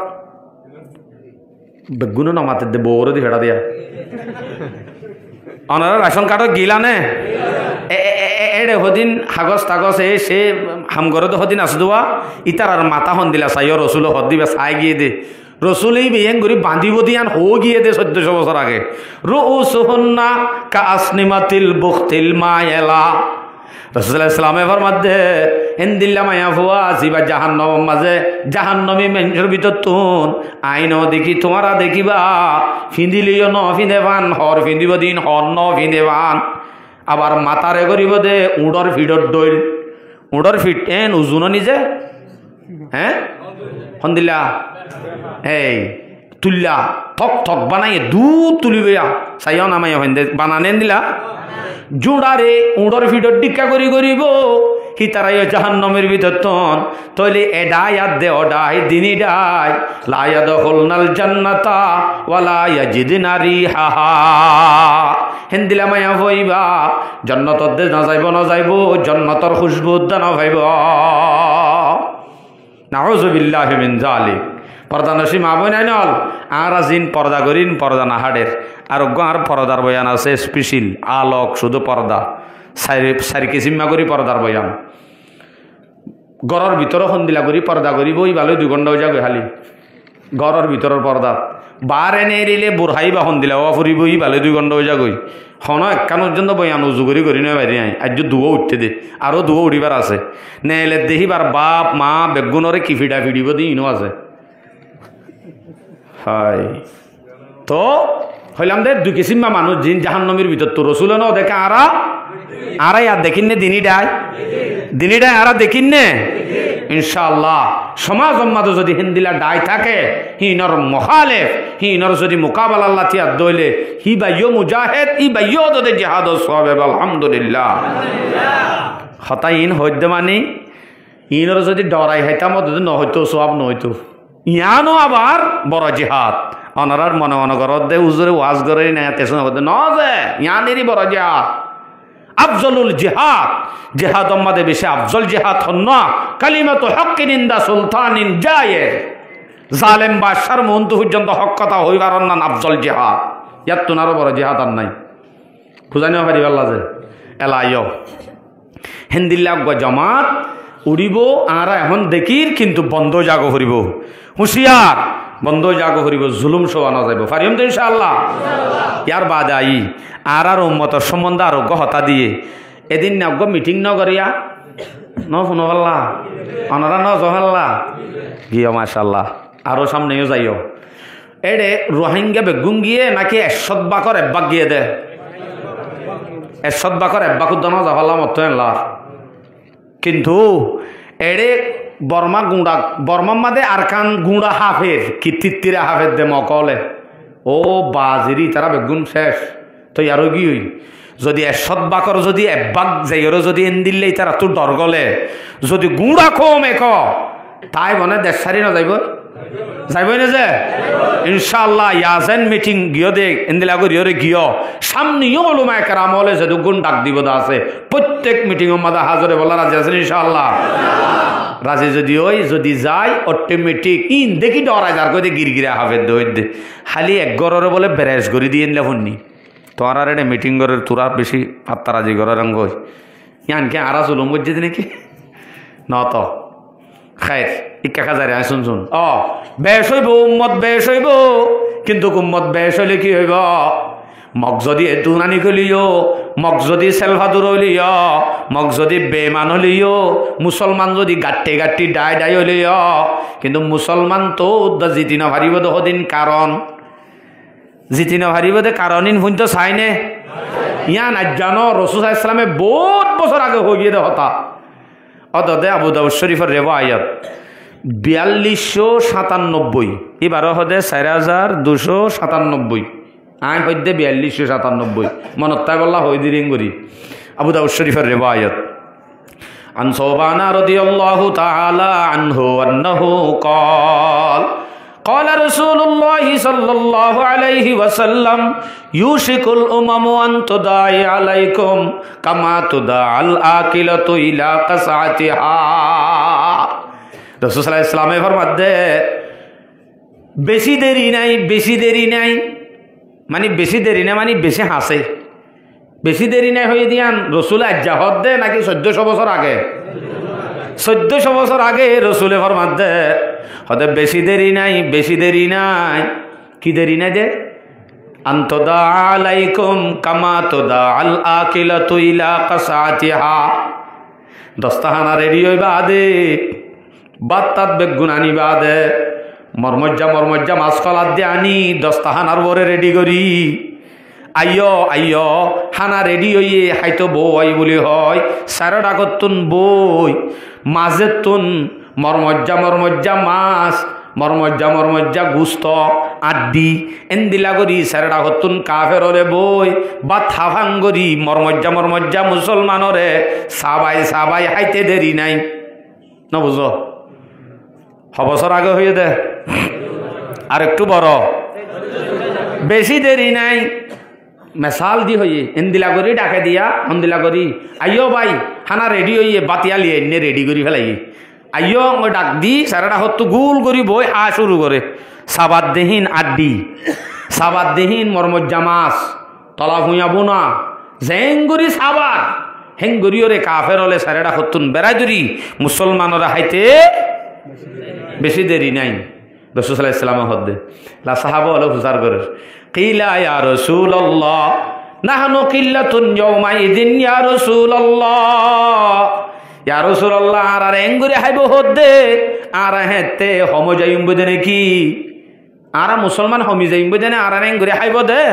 বেগুনো নমাতে দে বউরে দি ফেড়া দিয়া অনারা রেশন কার্ডত গিলা নে এড়ে হদিন হাগজ তাগজ সে হামগরে তো হদিন আস দেওয়া ইতার আর মাথা হন্দিলা চাইও রসুল হদ দিবে চাই গিয়ে দে রসুলেই বেয়েন করি বাঁধিব দিয়ান হো গিয়ে দে 1400 বছর আগে রুউসুহুন্না কাসনিমাতিল বুখতিল মায়ালা রাসূলুল্লাহ ইসলামে ফরমাতে এন্দিল্লা মায়া ফুয়া জিবা জাহান্নাম মাঝে জাহান্নামী মেঞ্জর ভিতর তুন আইন দেখি তোমারা দেখিবা ফিন্দিলিও ন ফিন্দেবান হর ফিন্দিব দিন হর ন ফিন্দেবান আবার মাতারে করিব দে উড়র ফিডর দইল উড়র ফিট এন উজুন নিজে হ্যাঁ হন্দিল্লা এই তুল্লা থক থক বানাই দুধ তুলিবেয়া চাইও নামাই হইন্দে বানানেন দিলা জোড়ারে উড়র ফিডর ডিক্কা করি করিব হিতারাই জাহান্নামের ভিতর তন তইলে এডাই আর দে ওডাই দিনি ডাই লা ইয়াদখুলনাল জান্নাতা ওয়ালা ইয়াজিদনা রিহাহা হেন্দিলা মায়া হইবা জান্নাতত দে না যাইব জান্নাতর খুশবু দানা ভাইব নাউযু বিল্লাহি মিন যালিক পর্দা নসি মা বই নাই নল আর আজিন পর্দা করিন পর্দা না হাডের আর আর পর্দার বয়ান আছে স্পেশাল আলোক শুধু পর্দা সারি কিসিম্মা করি পর্দার বয়ান ঘরের ভিতরে সন্দিলা করি পর্দা করিব এই ভালো 2 ঘন্টা যাবে খালি ঘরের ভিতরের পর্দা বার এনে এরিলে বুড়াই বা সন্দিলা হওয়া ফুরিব ই ভালো 2 ঘন্টা যা গই হন একান পর্যন্ত বয়ান উজু করি নয় বাইরে নাই আজ দুয়ো উঠতে দে আরও দুয়ো উঠিবার আছে নেলে দেখিবার বাপ মা বেগুনরে কি ফিডা ফিডিব দি ইনো আছে হয় তো হইলাম দে 2 কিসিম্মা মানুষ জিন জাহান্নামের ভিতর তো রসুল ন দেখে আরা আর দেখিন নে দিনিটাই আরা দেখিন নে ইনশাআল্লাহ সমাজ উম্মাদ যদি হিন্দিলা ডাই থাকে হিনর মুখালিফ হিনর যদি মুকাবালা আল্লাহ তিয়া দইলে হি বাইয়ো মুজাহিদ ই বাইয়ো দে জিহাদ সওয়াব আলহামদুলিল্লাহ হতাইন হইতে মানে ইনর যদি ডরাই হইতাম যদি ন হইতো সওয়াব ন হইতো ইয়ানো আবার বড় জিহাদ অনারার মনে মনে করত দে উজুরে ওয়াজ করে না তেসন ন যে ইয়ানেরই বড় জিহাদ আফজলুল জিহাদ জিহাদ আমাদে বেশি আফজল জিহাদ হন কালিমাতু হক্কিন ইনদা সুলতানিন জায়ের জালেম বাদশার মন্ত পর্যন্ত হক কথা হইবার নান আফজল জিহাদ ইয়াত তোনারও বড় জিহাদ আর নাই বুঝানি পারি আল্লাহ যে এলাইও হিন্দিল্লা জামাত উড়িব আরা এখন দেখির কিন্তু বন্ধ জাগো ফুরিব হুঁশিয়ার বন্ধ জাগো ফুরিব জুলুম শোয়ানো যাইব পারিম তো ইনশাআল্লাহ ইয়ার বাদ আই আর উম্মতর সম্বন্ধে আরোগ্য হতা দিয়ে এদিন নগ্য মিটিং ন করিয়া ন শুনো পাল্লা অনারা ন জহাল্লা গিয়ে মাশাল্লাহ আরো সামনেও যাইও এড়ে রোহিঙ্গা বেগুন গিয়ে নাকি 100 বাকর একবাক গিয়ে দে 100 বাকর একবাক উদ্দানো যাওয়াল্লা মত কিন্তু এড়ে বর্মা মাদে আরকান গুঁড়া হাফের কি তিত্তিরে হাফের দে মকলে ও বাজিরি তারা বেগুন শেষ তো আরো কি হই যদি 100 বাকর যদি একবাক যাইরো যদি এন দিলে তারা তো ডর গলে যদি গুঁড়া কম এক তাই বনে দেশ সারি না যাইবই না যে ইনশাআল্লাহ ইয়াজেন মিটিং গিয়ে দে এন্দিলা গিয়ে গিয়ে সামনেও ওলামা কেরাম হলে যে গুণ ডাক দিব আছে প্রত্যেক মিটিং মাদা হাজরে বলা রাজি আছেন ইনশাআল্লাহ রাজি যদি যায় অটোমেটিক ইন দেখি ডরাই যার কই গিরগিরা হবে দে খালি এক গররে বলে বেরেস গরি দিয়ে এনলে ফোননি তোর আর এটা মিটিং গরের তোরা বেশি আত্মারাজি গরের রঙ ইয়ানকে আরা চলুম বুঝছি নাকি ন তো খায়ের ইকা খাজারে শুন বেশ হইব উম্মত বেশ হইব কিন্তু উম্মত বেশ হইলে কি হইব মগ যদি এতুনানি খুলিও, মগ যদি সেলভাদুর হলিও, মগ যদি বেমান হলিও, মুসলমান যদি গাট্টে গাট্টি ডাই ডাই হলিও, কিন্তু মুসলমান তো জিতি নভারিব দহদিন কারণ জিতি নভারিব দে কারণ ইন ভুন তো চাইনে ইয়া নাজানো রসুল ইসলামে বহুত বছর আগে হয়ে গিয়ে দে হতা অতদে আবু দাউদ শরীফের রেওয়ায়াত 4297 এবারও হদে 4297 আইন হইদে 4297 মনত তাই বললা হই দিরিং করি আবু দাউদ শরীফের রিওয়ায়াত আন সাওবানা রাদিয়াল্লাহু তাআলা আনহু আন্নাহু قال قال رسول الله صلى الله عليه وسلم يوشك الامم ان تداعي عليكم كما تداعى الاكله الى قصعتها রাসূল সাল্লাল্লাহু আলাইহি ওয়াসাল্লাম ফরমাতে বেশি দেরি নাই মানে বেশি দেরি না মানে বেশি হাসে বেশি দেরি নাই হয়ে দিয়ান রসুল আজ্জাহত দে নাকি 1400 বছর আগে 1400 বছর আগে রসুলে ফরমাত দে হতে বেশি দেরি নাই কি দেরি নাই দে আন্তদা আলাইকুম কামা তুদা আল আকিলাতু ইলা কাসাতিহা দস্তাহানা রেডি হইবা দে বাত্তাত বেগুনানি বাদে মরমজ্জা মাছ কলার দিয়ে আনি দস্তাহানার বরে রেডি করি আইয় হানা রেডি হইয়ে হাইতো বই বলি হয় সারা ডাকতুন বই মাঝে তুন মরমজ্জা মাছ মরমজ্জা গুস্ত আড্ডি এন্দিলা করি সারা ডাকতুন কাফেররে বই বা থাভাঙ্গরি মরমজ্জা মুসলমানরে সাবাই হাইতে দেরি নাই না বুঝো বছর আগে হয়ে দে আর একটু বড় বেশি দেরি নাই মেসাল দি হইয়ে এন্দিলা করি ডাকে দিয়া হন্দিলা করি আইও ভাই হানা রেডি হইয়ে বাতিয়ালি এনে রেডি করি ফেলাই আইও ডাক দি সারাটা হতো গুল করি বই হা শুরু করে সাবাদ দেহীন আড্ডি সাবাদ দেহীন মরমজ্জা মাছ তলা ভুঁয়া বোনা জেঙ্গুরি সাবাদ হেঙ্গুরি ওরে কাফের হলে সারাটা হতুন বেড়াই দরি মুসলমানরা হাইতে বেশি দেরি নাই রাসূল সাল্লাল্লাহু আলাইহি ওয়াসাল্লাম হদ্দে লা সাহাবা হলো হুজার করে কিলা ইয়া রাসূলুল্লাহ নাহনু কিল্লাতুন ইয়াউমাইদিন ইয়া রাসূলুল্লাহ আর এঙ্গুরি হাইব হদ্দে আর হেতে হম যাইম বদে কি আর মুসলমান হমি যাইম বদে আর এঙ্গুরি হাইব দে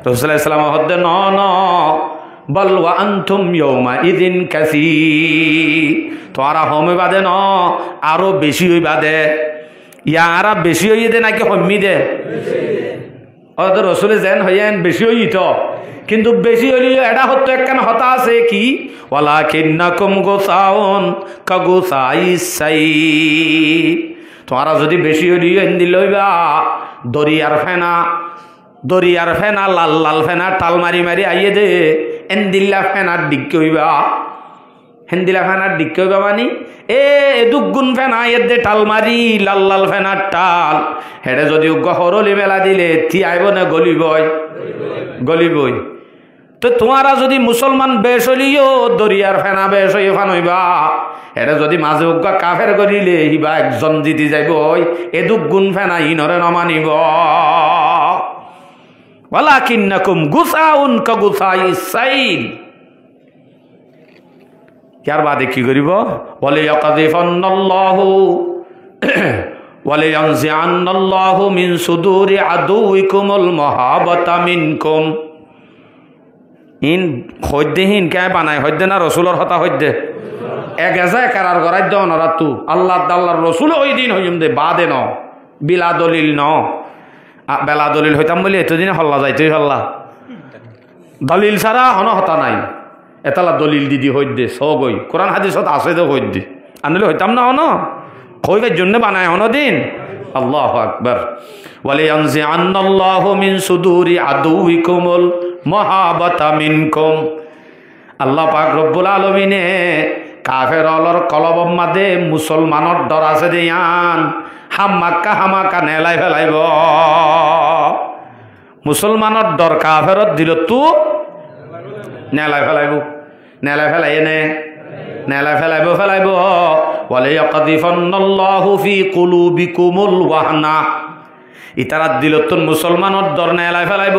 রাসূল সাল্লাল্লাহু আলাইহি ওয়াসাল্লাম হদ্দে ন বল ওয়া আনতুম ইয়াউমাইদিন কাসীর তোরা হমে বাদে ন আরো বেশি হই বাদে ইয়ারা বেশি হইয়ে দে নাকি হমি দে অত রসুলে যেন হইয়েন বেশি হই তো কিন্তু বেশি হইলেও এটা হতো একখান হতা আছে কি ওয়ালাকিন্নাকুম গুসাউন কাগুসাইস সাইল তোরা যদি বেশি হইলেও এন্দি লইবা দরিয়ার ফেনা লাল ফেনা টাল মারি আইয়ে দে এন্দিল্লা ফেনার দিক হইবা হেন্দিলা ফেনার দিক হইবা মানি দুগুণ ফেনা এর দে টাল মারি লাল ফেনার টাল হেডে যদি গহরলি মেলা দিলে থি আইব না গলিবই তো তোমারা যদি মুসলমান বেশ হলিও দরিয়ার ফেনা বেশ হয়ে ফানইবা হেডে যদি মাঝে উগ্গা কাফের করিলে হিবা একজন জিতি যাইব এ দুগুণ ফেনা ইনরে নমানিব ওয়ালাকিন্নাকুম গুসাউন কাগুসাইস সাইল ইয়ার বাদে কি করিব বলে ওয়ালিয়ানজিআন্নাল্লাহু মিন সুদুরি আদুইকুমুল মুহাব্বাতা মিনকুম ইন হদ্দেহীন কে বানায় হদ্দে না রসুলের হতা হদ্দে এক এজায় কারার গরাই দেও নরা তু আল্লাহর রসুল ওই দিন হইম দে বাদে ন বিলা দলিল ন বেলা দলিল হইতাম বলে এতদিনে হল্লা যাইতেই হল্লা দলিল ছাড়া হন হতা নাই এতালা দলিল দিদি হইদে সগই কোরআন হাদিসত আছে তো হইদে আনলে হইতাম না হন হইবার জন্য বানায় হন দিন আল্লাহু আকবার ওয়ালিয়ানজিআন্নাল্লাহু মিন সুদুরি আদুইকুমুল মুহাব্বাতা মিনকুম আল্লাহ পাক রব্বুল আলামিনে কাফের অলর কলবম মাদে মুসলমানর ডর আছে দিয়ান হামাকা নেলাই ফেলাইব মুসলমানর ডর কাফেরত দিল তু নেলাই ফেলাইব ওয়ালিয়াকযিফান্নাল্লাহু ফি কুলুবিকুমুল ওয়াহনা ইতারাত দিল তুন মুসলমানর ডর নেলাই ফেলাইব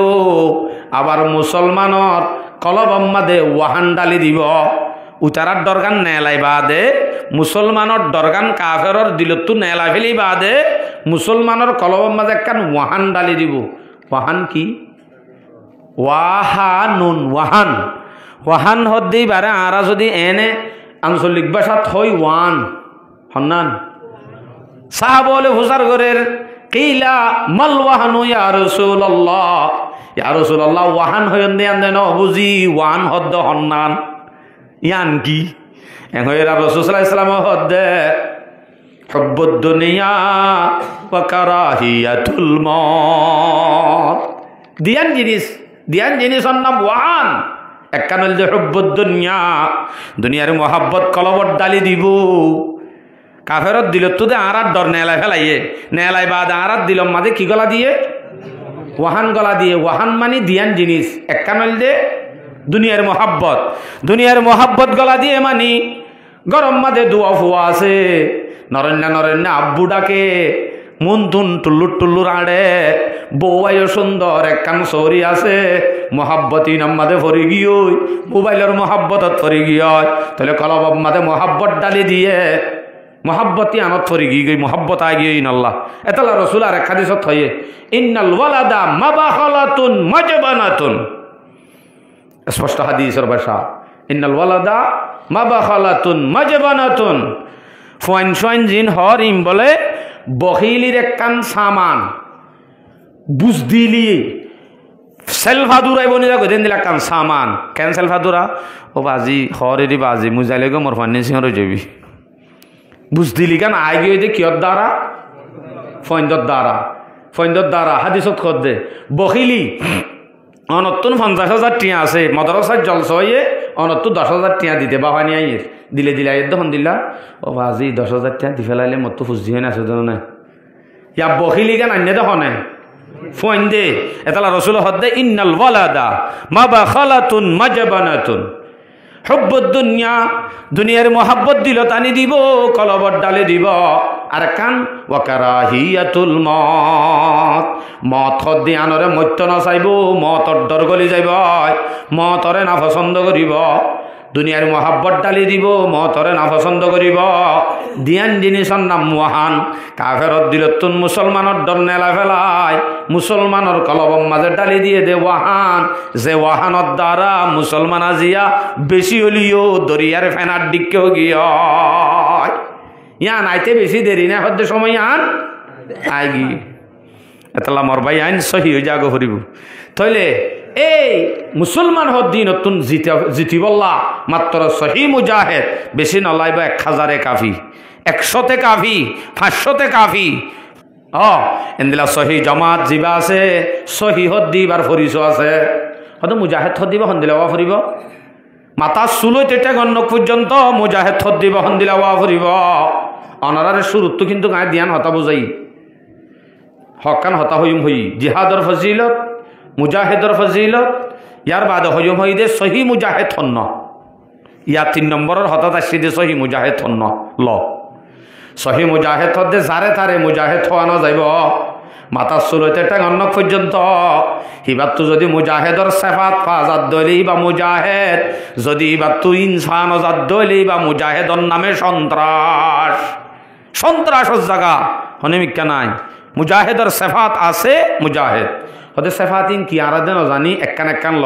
আবার মুসলমানর কলবম মাদে ওয়াহান ডালি দিব উতারার দরগান নেলাই বাদে মুসলমানর দরগান কাফেরর দিলতু নেলা ফেলি বাদে মুসলমানর কলবম মাদে একখান ওয়াহান ডালি দিব। ওয়াহান কি? ওয়াহানুন ওয়াহান ওয়াহান হদ্দেই বারে আরা যদি এনে আঞ্চলিক ভাষাত হই ওয়ান হন্নান সাহাবলে হুসার ঘরের কিলা মাল ওয়াহানু ইয়া রাসূলুল্লাহ, ইয়া রাসূলুল্লাহ ওয়াহান হইন দেন দেন বুঝি ওয়ান হদ্দ হন্নান ইয়ান কি এরা রাসূল সাল্লাল্লাহু আলাইহি ওয়াসাল্লাম হদ্দে হুব্বুদ দুনিয়া ওয়া কারাহিয়াতুল মউত দিয়ান জিনিসের নাম ওয়াহান। একখান হল যে হুব্বুদ দুনিয়া দুনিয়ার মোহাব্বত কলবর ডালি দিব কাফেরত দিল তো দে আরার ডর নেলাই ফেলাইয়ে নেলাই বাদ আরার দিল মাঝে কি গলা দিয়ে ওয়াহান গলা দিয়ে ওয়াহান মানে দিয়ান জিনিস। একখান হল যে দুনিয়ার মোহাব্বত গলা দিয়ে মানি গরম মাঝে দুয়া ফুয়া আছে নরন্যা আব্বু ডাকে মন তুন টুল্লুর আড়ে বউবাইও সুন্দর একখান সৌরি আছে মহাব্বতী নাম্মাদে ফরি গিয়ে মোবাইলের মহাব্বতত ফরি গিয়ে তাহলে কলব মাদে মহাব্বত ডালি দিয়ে মহাব্বতী আনত ফরি গিয়ে মহাব্বত আই গিয়ে ইনাল্লাহ এতলা রসুল আর এক হাদিসত হয়ে ইন্নাল ওয়ালাদা মাবাখালাতুন মাজবানাতুন স্পষ্ট হাদিসের ভাষা ইন্নাল ওয়ালাদা মাবাখালাতুন মাজবানাতুন ফোয়াইন জিন হরিম বলে বহিলির একখান সামান বুঝদিলি সেলফাদুরাই বনিরা গদেন দিলা কান সামান কেন সেলফাদুরা ও বাজি হরেরি বাজি মুজাইলে গো মোর ফান্নি সিংহর যাবি বুঝদিলি কেন আই গিয়ে দে কিয়র দ্বারা ফৈন্দর দ্বারা হাদিসত খদ দে বহিলি অনত্তন 50,000 টিয়া আছে মদরসার জলসা হয়ে অনত্তর 10,000 টিয়া দিতে বাবা নিয়ে আইয়ের দিলে আইয়ের দখন দিলা ও বাজি 10,000 টিয়া দি ফেলাইলে মত ফুজি হয় না আছে না ইয়া বহিলি কেন আন্য দেখো না ফোন্দে এতলা রসুল হদ্দে ইন্নাল ওয়ালাদা মাবাখালাতুন মাজবানাতুন হুব্বুদ দুনিয়া দুনিয়ার মোহাব্বত দিল টানি দিব কলবর ডালে দিব আর কান ওয়া কারাহিয়াতুল মত হদ্দি আনরে মত্য নচাইব মতর ডর গলি যাইব মতরে না পছন্দ করিব দুনিয়ার মোহাব্বত ডালি দিব মতরে না পছন্দ করিব দিয়ান জিনিসের নাম ওয়াহান কাফেরত দিলতুন মুসলমানের ডর নেলা ফেলায় মুসলমানের কলবম মাঝে ডালি দিয়ে দে ওয়াহান যে ওয়াহানের দ্বারা মুসলমান আজিয়া বেশি হলিও দরিয়ার ফেনার দিকেও গিয়ে ইয়ান আইতে বেশি দেরি না হদ্দে সময় আন আই গি এতলা মর ভাই আইন সহি হয়ে যাগো হরিব তাইলে এই মুসলমান হদ্দি নতুন জিতিবল্লা মাত্র সহি মুজাহেদ বেশি নলাইব 1000 কাফি 100 কাফি 500 কাফি এন্দিলা সহি জমাত জিবা আছে সহি হদ্দিবার ফরিস আছে হয়তো মুজাহেদ হদ্দিব হন্দিলা ওয়া ফুরিব মাতা সুলই তেটা গণ্যক পর্যন্ত মুজাহেদ হদ্দিব হন্দিলা ওয়া ফুরিব অনারারে শুরুত কিন্তু গায়ে দিয়ান হতা বুঝাই হকান হতা হইম হই জিহাদর ফজিলত মুজাহেদর ফজিলত ইয়ার বাদে হইম হই দে সহি মুজাহেদ হন্ন ইয়া 3 নম্বরের হঠাৎ আসি দে সহি মুজাহেদ হন্ন ল সহি মুজাহেদ হদে যারে তারে মুজাহেদ হওয়ানো যাইব মাতার সুলতে অন্য পর্যন্ত হিবার তো যদি মুজাহেদর সেফাত ফাজাত দলি বা মুজাহেদ যদি এবার তুই ইনসান জাত দলি বা মুজাহেদর নামে সন্ত্রাসর জায়গা হনিমিকা নাই মুজাহেদর সেফাত আছে মুজাহেদ হতে সেফাতিন কি আরাধন জানি একখান ল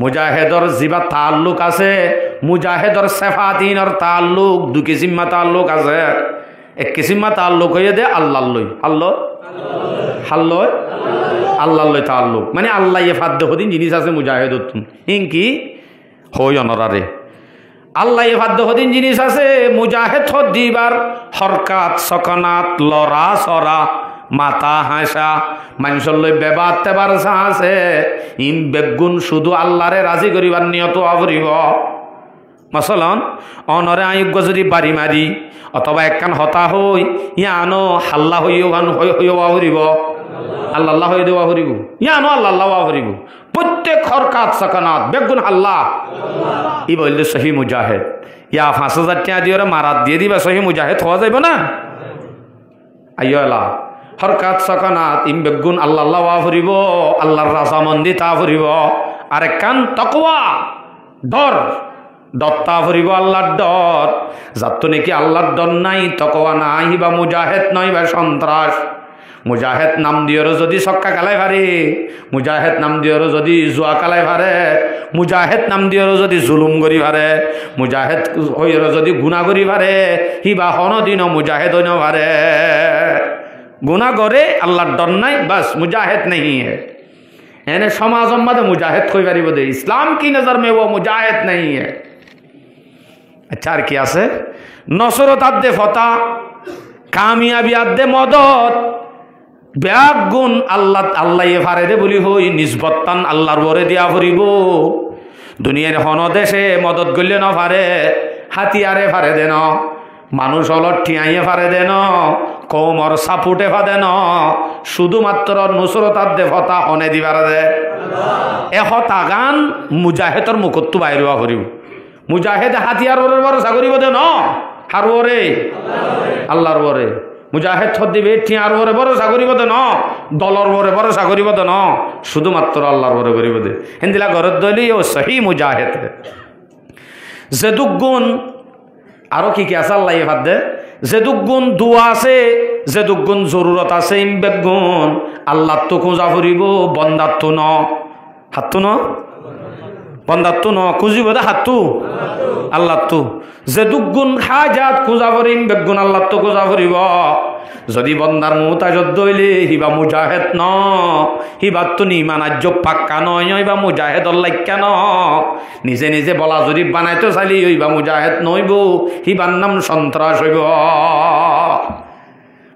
মুজাহেদর জিবা তাল্লুক আছে মুজাহেদর সেফাতিনর তাল্লুক 2 কিসিমা তাল্লুক আছে 1 কিসিমা তাল্লুক হয়ে দে আল্লাহর লই আল্লাহর লই তাল্লুক মানে আল্লাহ ফাদ্দ হদিন জিনিস আছে মুজাহেদত ইনকি হই অনরারে আল্লাহ ফাদ্দ হদিন জিনিস আছে মুজাহেদ দিবার হরকাত সকনাত লরা সরা মাথা হাসা মানুষের লই বেবাদ তেবার আছে ইম বেগুন শুধু আল্লাহরে রাজি করিবার নিয়ত আবরিব মসলন অনরে আয়োগ্য যদি বাড়ি মারি অথবা একখান হতা হই ইয়ানো হাল্লা হইও আবরিব আল্লাহ হয়ে দেওয়া হরিব ইয়ানো আল্লাহ হরিব প্রত্যেক হরকাত সকনাত বেগুন আল্লাহ ই বললে সহি মুজাহেদ ইয়া 5000 টাকা দিয়ে মারাত দিয়ে দিবা সহি মুজাহেদ হওয়া যাইব না আইয়লা হরকাত সকানাত ইমবেগুণ আল্লাহ আল্লাহ ফুরিব আল্লাহর রাজামন্দি তা ফুরিব আরেক কান তাকওয়া ডর ডরতা ফুরিব আল্লাহর ডর যাত নাকি আল্লাহর ডর নাই তাকওয়া নাই বা মুজাহিদ নয় বা সন্ত্রাস মুজাহিদ নাম দিয়েরও যদি ছক্কা খেলাই পারে মুজাহিদ নাম দিয়েরও যদি জুয়া খেলাই পারে মুজাহিদ নাম দিয়েরও যদি জুলুম করি পারে মুজাহিদ হইয়েরও যদি গুণা করি পারে হিবা হনদিনও মুজাহিদ হইন পারে গুণা করে আল্লাহর ডর নাই বাস মুজাহিদ নেই এনে সমাজ মাঝে মুজাহিদ কই পারিব দে ইসলাম কি নজর মে ও মুজাহিদ নেই আচ্ছা আর কি আছে নসরত আদে ফতা কামিয়াবি আদে মদত ব্যাগ গুণ আল্লাহ আল্লাহ ফারে দে বলি হই নিসবতান আল্লাহর বরে দিয়া ফুরিব দুনিয়ার হন দেশে মদত গলে ন ফারে হাতিয়ারে ফারে দেন মানুষ অলট ঠিয়াইয়ে ফারে দেন কৌমর সাপুটে ফাদে ন শুধুমাত্র নুসরতার দে ফতা হনে দিবার দে এহতা গান মুজাহেদর মুখত্তু বাইর হওয়া করিব মুজাহেদ হাতিয়ার ওরে ভরসা করিব দে ন হার ওরে আল্লাহর ওরে মুজাহেদ দিবে ঠিয়ার ওরে ভরসা করিব দে ন দলর ওরে ভরসা করিব দে ন শুধুমাত্র আল্লাহর ওরে করিব দে হিন্দিলা ঘরের দলি ও সহি মুজাহেদ যেদুক গুণ আরো কি কি আছে আল্লাহ ভাত দে যেদুক গুণ দোয়া আছে যেদুক গুণ জরুরত আছে ইমবেক গুণ আল্লাহ তো খোঁজা ফুরিব বন্দার তো ন হাত তো ন বন্দার তো ন খুঁজিব দে হাত তো আল্লাহ তো যেদুক গুণ হাজাত খোঁজা ফুরিম বেগুণ আল্লাহ তো খোঁজা ফুরিব যদি বন্দার মুতাজত দইলে হিবা মুজাহেদ ন হিবার তো নিমানাজ্য পাক্কা নয় হইবা মুজাহেদ অল্লাইক্যা ন নিজে নিজে বলা যদি বানাইতে চাইলি হইবা মুজাহেদ নইব হিবার নাম সন্ত্রাস হইব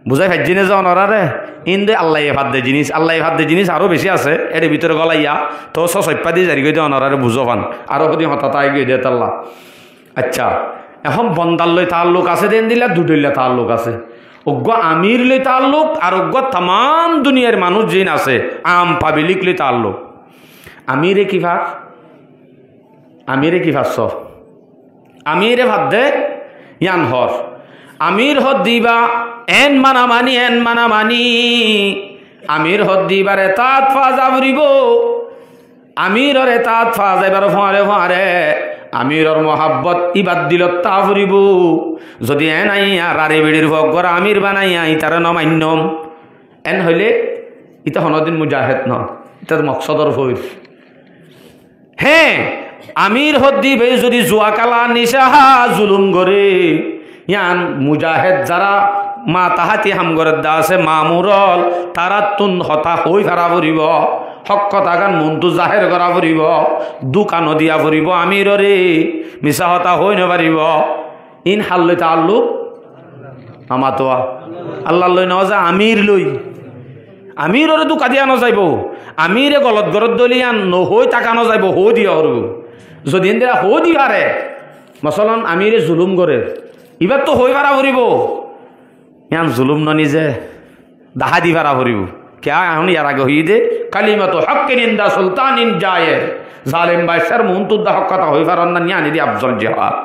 বুঝাই ভাই জিনিস যাও নরারে ইন্দে আল্লাহ ভাত দে জিনিস আল্লাহ ভাত দে জিনিস আরো বেশি আছে এর ভিতরে গলাইয়া তো সপ্পা দিয়ে জারি গিয়ে অনরারে বুঝো পান আরো কদি হতাতাই গিয়ে দে তাল্লা আচ্ছা এখন বন্দার লই তার লোক আছে দেন দিলা দুডইলা তার লোক আছে অজ্ঞ আমির লই তার লোক আর অজ্ঞ তাম দুনিয়ার মানুষ জিন আছে আম পাবলিক লই তার লোক আমিরে কি ভাত আমিরে কি ভাবছ আমিরে ভাত দে ইয়ান হর আমির হদ দিবা এন মানামানি আমির হদ দিবারে তাত ফাজা ফুরিব আমিররে তাত ফাজ এবার ফাঁড়ে আমিরর মহাব্বত ইবাদ দিল তা ফুরিব যদি এন আইয়া রারে বেড়ির ভগর আমির বানাইয়া ইতার নমান্যম এন হইলে ইতা হনদিন মুজাহেদ ন ইতার মকসদর হইল হ্যাঁ আমির হদ দিবে যদি জুয়া কালা নিশাহা জুলুম করে ইয়ান মুজাহেদ যারা মা তাহাতি হামগরের দা আছে মামুরল তারা তুন হতা হই ফারা ফুরিব হক কথা গান মনটো জাহের করা ফুরিব দোকানো দিয়া ফুরিব আমিররে মিছা হতা হই নপারিব ইন হাল লই তাল্লুক আমাতোয়া আল্লাহ লই নজা আমির লই আমিররে দোকা দিয়া নযাইব আমিরে গলত গরত দলিয়ান নহই টাকা নযাইব হো দিয়া হরব যদি এনদিরা হো দিয়ারে মসলন আমিরে জুলুম করে এবার তো হই ভাড়া ফুরিব ইয়ান জুলুম ন নিজে দাহা দি ভাড়া ফুরিব क्या এখন ইয়ার আগে হই দে কালিমাত হক নিন্দা সুলতানিন যায় জালেম বাইসার মুনতুদ্দা হক কথা হই ভাড়া না নিয়ানি দি আফজল জওয়াব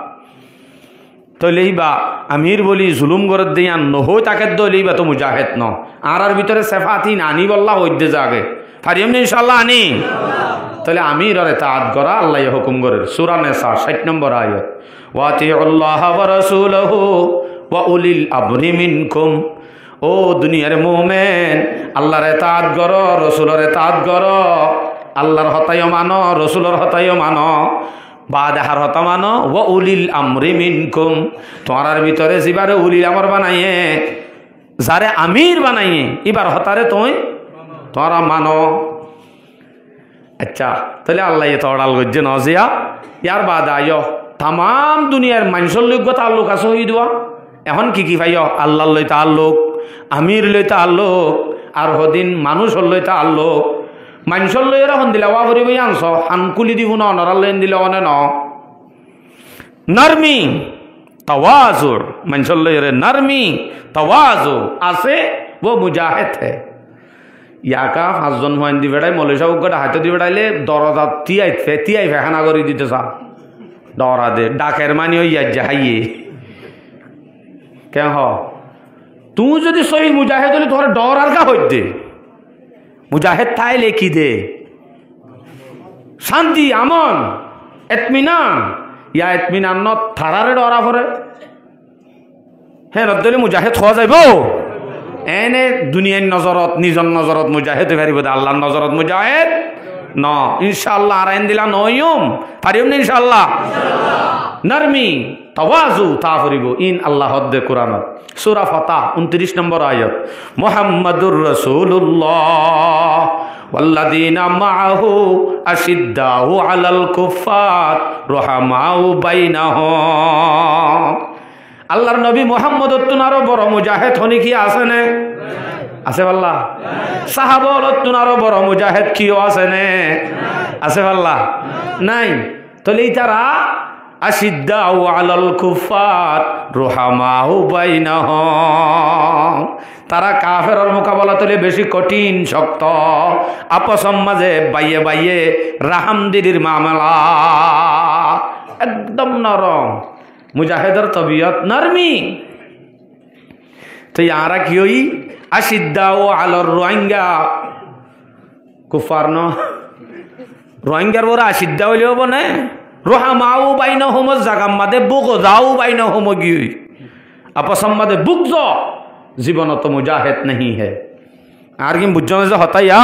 তো লইবা আমির বলি জুলুম করে দিয়ান নহই তাকে দ লইবা তো মুজাহিদ ন আর ভিতরে সেফাতি নানি বল্লা হইতে যাগে পারিম না ইনশাআল্লাহ আনি তাহলে আমিরের ইতাআত করা আল্লাহ হুকুম করে সূরা নিসা 60 নম্বর আয়াত ওয়াতিউল্লাহ ওয়া রাসূলহু ওয়া উলিল আমরি মিনকুম ও দুনিয়ার মুমিন আল্লাহর ইতাআত করো রাসূলের ইতাআত করো আল্লাহর হতায় মানো রাসূলের হতায় মানো বাদাহার হতা মানো ওয়া উলিল আমরি মিনকুম তোমার ভিতরে জিবারে উলিল আমর বানাইয়ে যারে আমির বানাইয়ে এবার হতারে তুই তোরা মানো আচ্ছা তাহলে আল্লাহ তড়াল গজ্জে নজিয়া ইয়ার বাদ আয় তাম দুনিয়ার মানুষের লোক তাল্লুক আছে হই দেওয়া এখন কি কি ভাইয় আল্লাহর লই তাল্লুক আমির লই তাল্লুক আর হদিন মানুষের লই তাল্লুক মানুষের লই এরা হন দিলা ওয়া ভরি বই আনছ হানকুলি দিব না অনরাল লইন দিলে অনে ন নরমি তাওয়াজুর মানুষের লই রে নরমি তাওয়াজু আছে ও মুজাহিদ হে ইয়াকা 5 জন হইন দি বেড়াই মৌলভী সাহেব গটা হাতে দি বেড়াইলে দরজা তিয়াই ফেখানা করে দিতে চা ডরা দে ডাকের মানি হইয়া যাহাইয়ে কেন হ তুই যদি সহি মুজাহিদ হলে তোমার ডর আর কা হইতে মুজাহিদ তাই লেখি দে শান্তি আমন এতমিনান ইয়া এতমিনান ন থারারে ডরা পরে হ্যাঁ রদ্দলি মুজাহিদ হওয়া যাইব এনে দুনিয়ার নজরত নিজর নজরত মুজাহিদ পারিব আল্লাহর নজরত মুজাহিদ ন ইনশাআল্লাহ আর আইন দিলা নয়ম পারিম না ইনশাআল্লাহ নরমি তাওয়াজু তা করিব ইন আল্লাহ হদ্দে কোরআনত সূরা ফাতাহ 29 নম্বর আয়াত মুহাম্মাদুর রাসূলুল্লাহ ওয়াল্লাযীনা মাআহু আশিদ্দাউ আলাল কুফফার রহমাউ বাইনাহুম আল্লাহর নবী মুহাম্মদ তুনারও বড় মুজাহিদ হনি কি আছে না আছে আল্লাহ সাহাবা তুনারও বড় মুজাহিদ কিও আছে না আছে আল্লাহ নাই তাহলে তারা আশিদ্দাউ আলাল কুফফার রহমাউ বাইনাহুম তারা কাফেরের মোকাবেলা তোলে বেশি কঠিন শক্ত আপসম মাঝে বাইয়ে বাইয়ে রাহামদিরির মামলা একদম নরম মুজাহিদের তবিয়ত নরমি তো ইয়ারা কি হই আশিদ্দাউ আলার রোহিঙ্গা কুফার ন রোহিঙ্গার ওরা আশিদ্দা হইলেও বনে রোহামাউ বাইনাহুম জাগাম মাদে বুক যাও বাইনাহুম গিয়ে আপসম মাদে বুক যো জীবন তো মুজাহিদ नहीं है আর কি বুঝছো যে হতাইয়া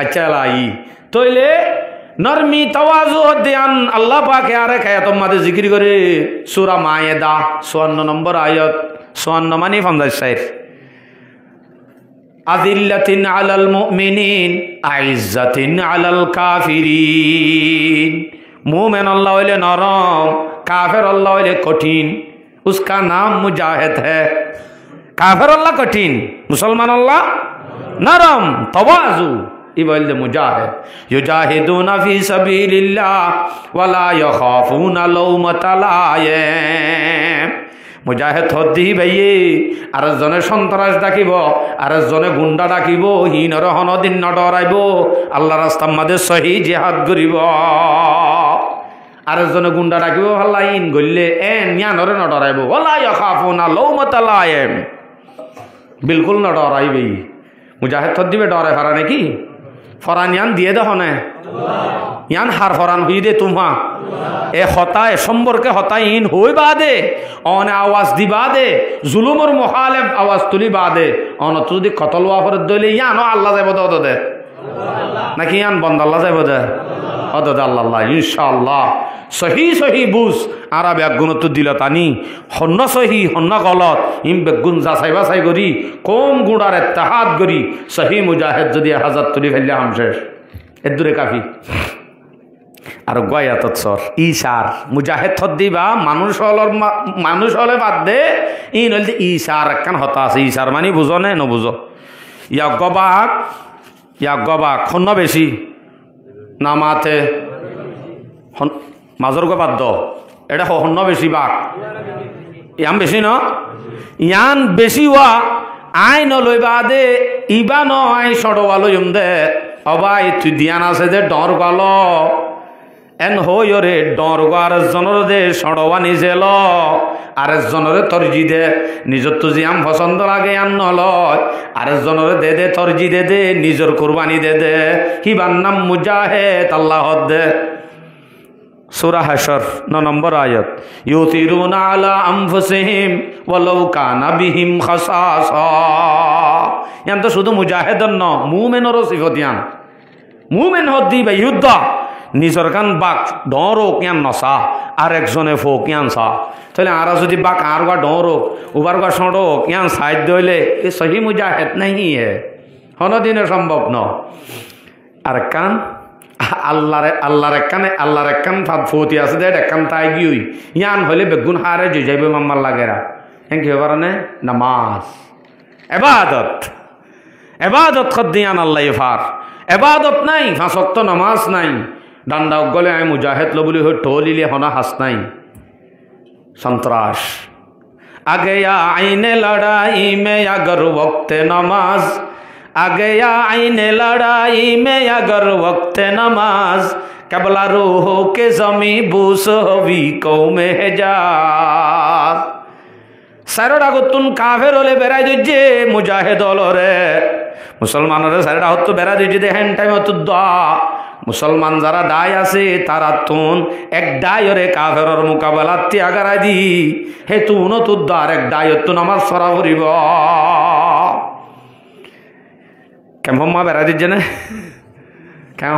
আচ্ছা লাই তইলে নরমি তাওয়াজু ধ্যান আল্লাহ পাকে আরে খায় তোমাদের জিকির করে সূরা মায়েদা 54 নম্বর আয়াত 54 মানে 50 আযিল্লাতিন আলাল মুমিনিন আইজ্জাতিন আলাল কাফিরিন মুমিন আল্লাহ হইলে নরম কাফের আল্লাহ হইলে কঠিন उसका नाम मुजाहिद है काफिर अल्लाह कठिन मुसलमान अल्लाह नरम तवाजु इबल मुजाहिद युजाहिदूना फी सबीलिल्लाह वला यखाफूना लौमता लायम मुजाहिद हद्दी भाइये আর জনে সন্ত্রাস ডাকিব আর জনে গুন্ডা ডাকিব হিনর হনদিন ন ডরাইব আল্লাহ রাস্তার মাঝে সহি জিহাদ করিব আর জনে গুন্ডা ডাকিব আল্লাহ ইন গল্লে এন নিয়ানরে ন ডরাইব ওয়ালা ইয়াখাফুনা লাউমাতা লায়ম बिल्कुल न डराइबे मुजाहिद थद दिबे डरे फारा नाकि फरान यान दिए दे हने यान हार फरान हुई दे तुम्हा ए हताए सम्पर्के हताए इन होई बादे अने आवाज दिबा दे जुलुमर मुखालिफ आवाज तुली बादे अन तो যদি কতল ওয়াফর দইলে ইয়ান আল্লাহ যাইব দে নাকি ইয়ান বন্ধ আল্লাহ যাইব দে অদদ আল্লাহ ইনশাআল্লাহ সহি সহি বুঝ আরা বেগুন তো দিল তানি হন্ন সহি হন্ন গলত ইম বেগুন যাচাই বাছাই করি কম গুণার ইত্তেহাদ করি সহি মুজাহিদ যদি 1000 তুলি ফেললে হাম শেষ এর দূরে কাফি আর গয়াতত সর ইশার মুজাহিদ থদ দিবা মানুষ হলে বাদ দে ইন হলতে ইশার একখান হতা আছে ইশার মানে বুঝো না ন বুঝো ইয়া গবাক হন্ন বেশি নামাতে মাজর গো বাদ এটা হন্য বেশি বাক ইয়ান বেশি ন ইয়ান বেশি হওয়া আই নলই বাদে ইবা ন আই সড়োয়া লইম দে অবাই তুই দিয়ান আছে যে ডর গল এন হই রে ডর গো আর জনর দে সড়োয়া নিজে ল আর জনরে তরজি দে নিজর তো জিয়াম পছন্দ লাগে আন নলয় আর জনরে দে দে তরজি দে দে নিজর কুরবানি দে দে হিবার নাম মুজাহিদ আল্লাহ দে सूरा हशर 9 नंबर आयत युतिरुना अला अनफुसिहिम वलाउ काना बिहिम खसासा यान तो शुद्ध मुजाहिद न मुमिनर सिफत यान मुमिन हद्दी बा युद्ध নিজর কান বাক ডরো কিয়ান নসা আর একজনে ফো কিয়ান সা তাহলে আরা যদি বাক আর গা ডরো উবার গা সড়ো কিয়ান সাইড দইলে এ সহি মুজাহিদ नहीं है হনদিনে সম্ভব ন আর কান আল্লাহর একখান ফতি আছে দে একখান তাই গিয়ে ইয়ান হলে বেগুন হারে যে যাইবে মাম্মার লাগেরা হ্যাঁ কি হবার নে নামাজ এবাদত খদ্দিয়ান আল্লাহ ফার এবাদত নাই 5 ওয়াক্ত নামাজ নাই ডান্ডা গলে আমি মুজাহিদ লো বলি টোলিলে হনা হাস নাই সন্ত্রাস आ गया आईने लड़ाई में अगर वक्त नमाज आ गया आईने लड़ाई में अगर वक्त नमाज कबला रूह के जमी बूस होवी कौम हिजाज সাইরটা গতুন কাফের হলে বেড়াই দিচ্ছে মুজাহিদ হলরে মুসলমানরে সাইরটা হতো বেড়াই দিচ্ছে দেখেন টাইম হতো দা মুসলমান যারা দায় আছে তারা তুন এক দায়রে কাফেরর মোকাবেলা ত্যাগারাই দি হে তুন তোর দ্বার এক দায়ত নামাজ সরা করিব কেমন মা বেড়াই দিচ্ছে না কেন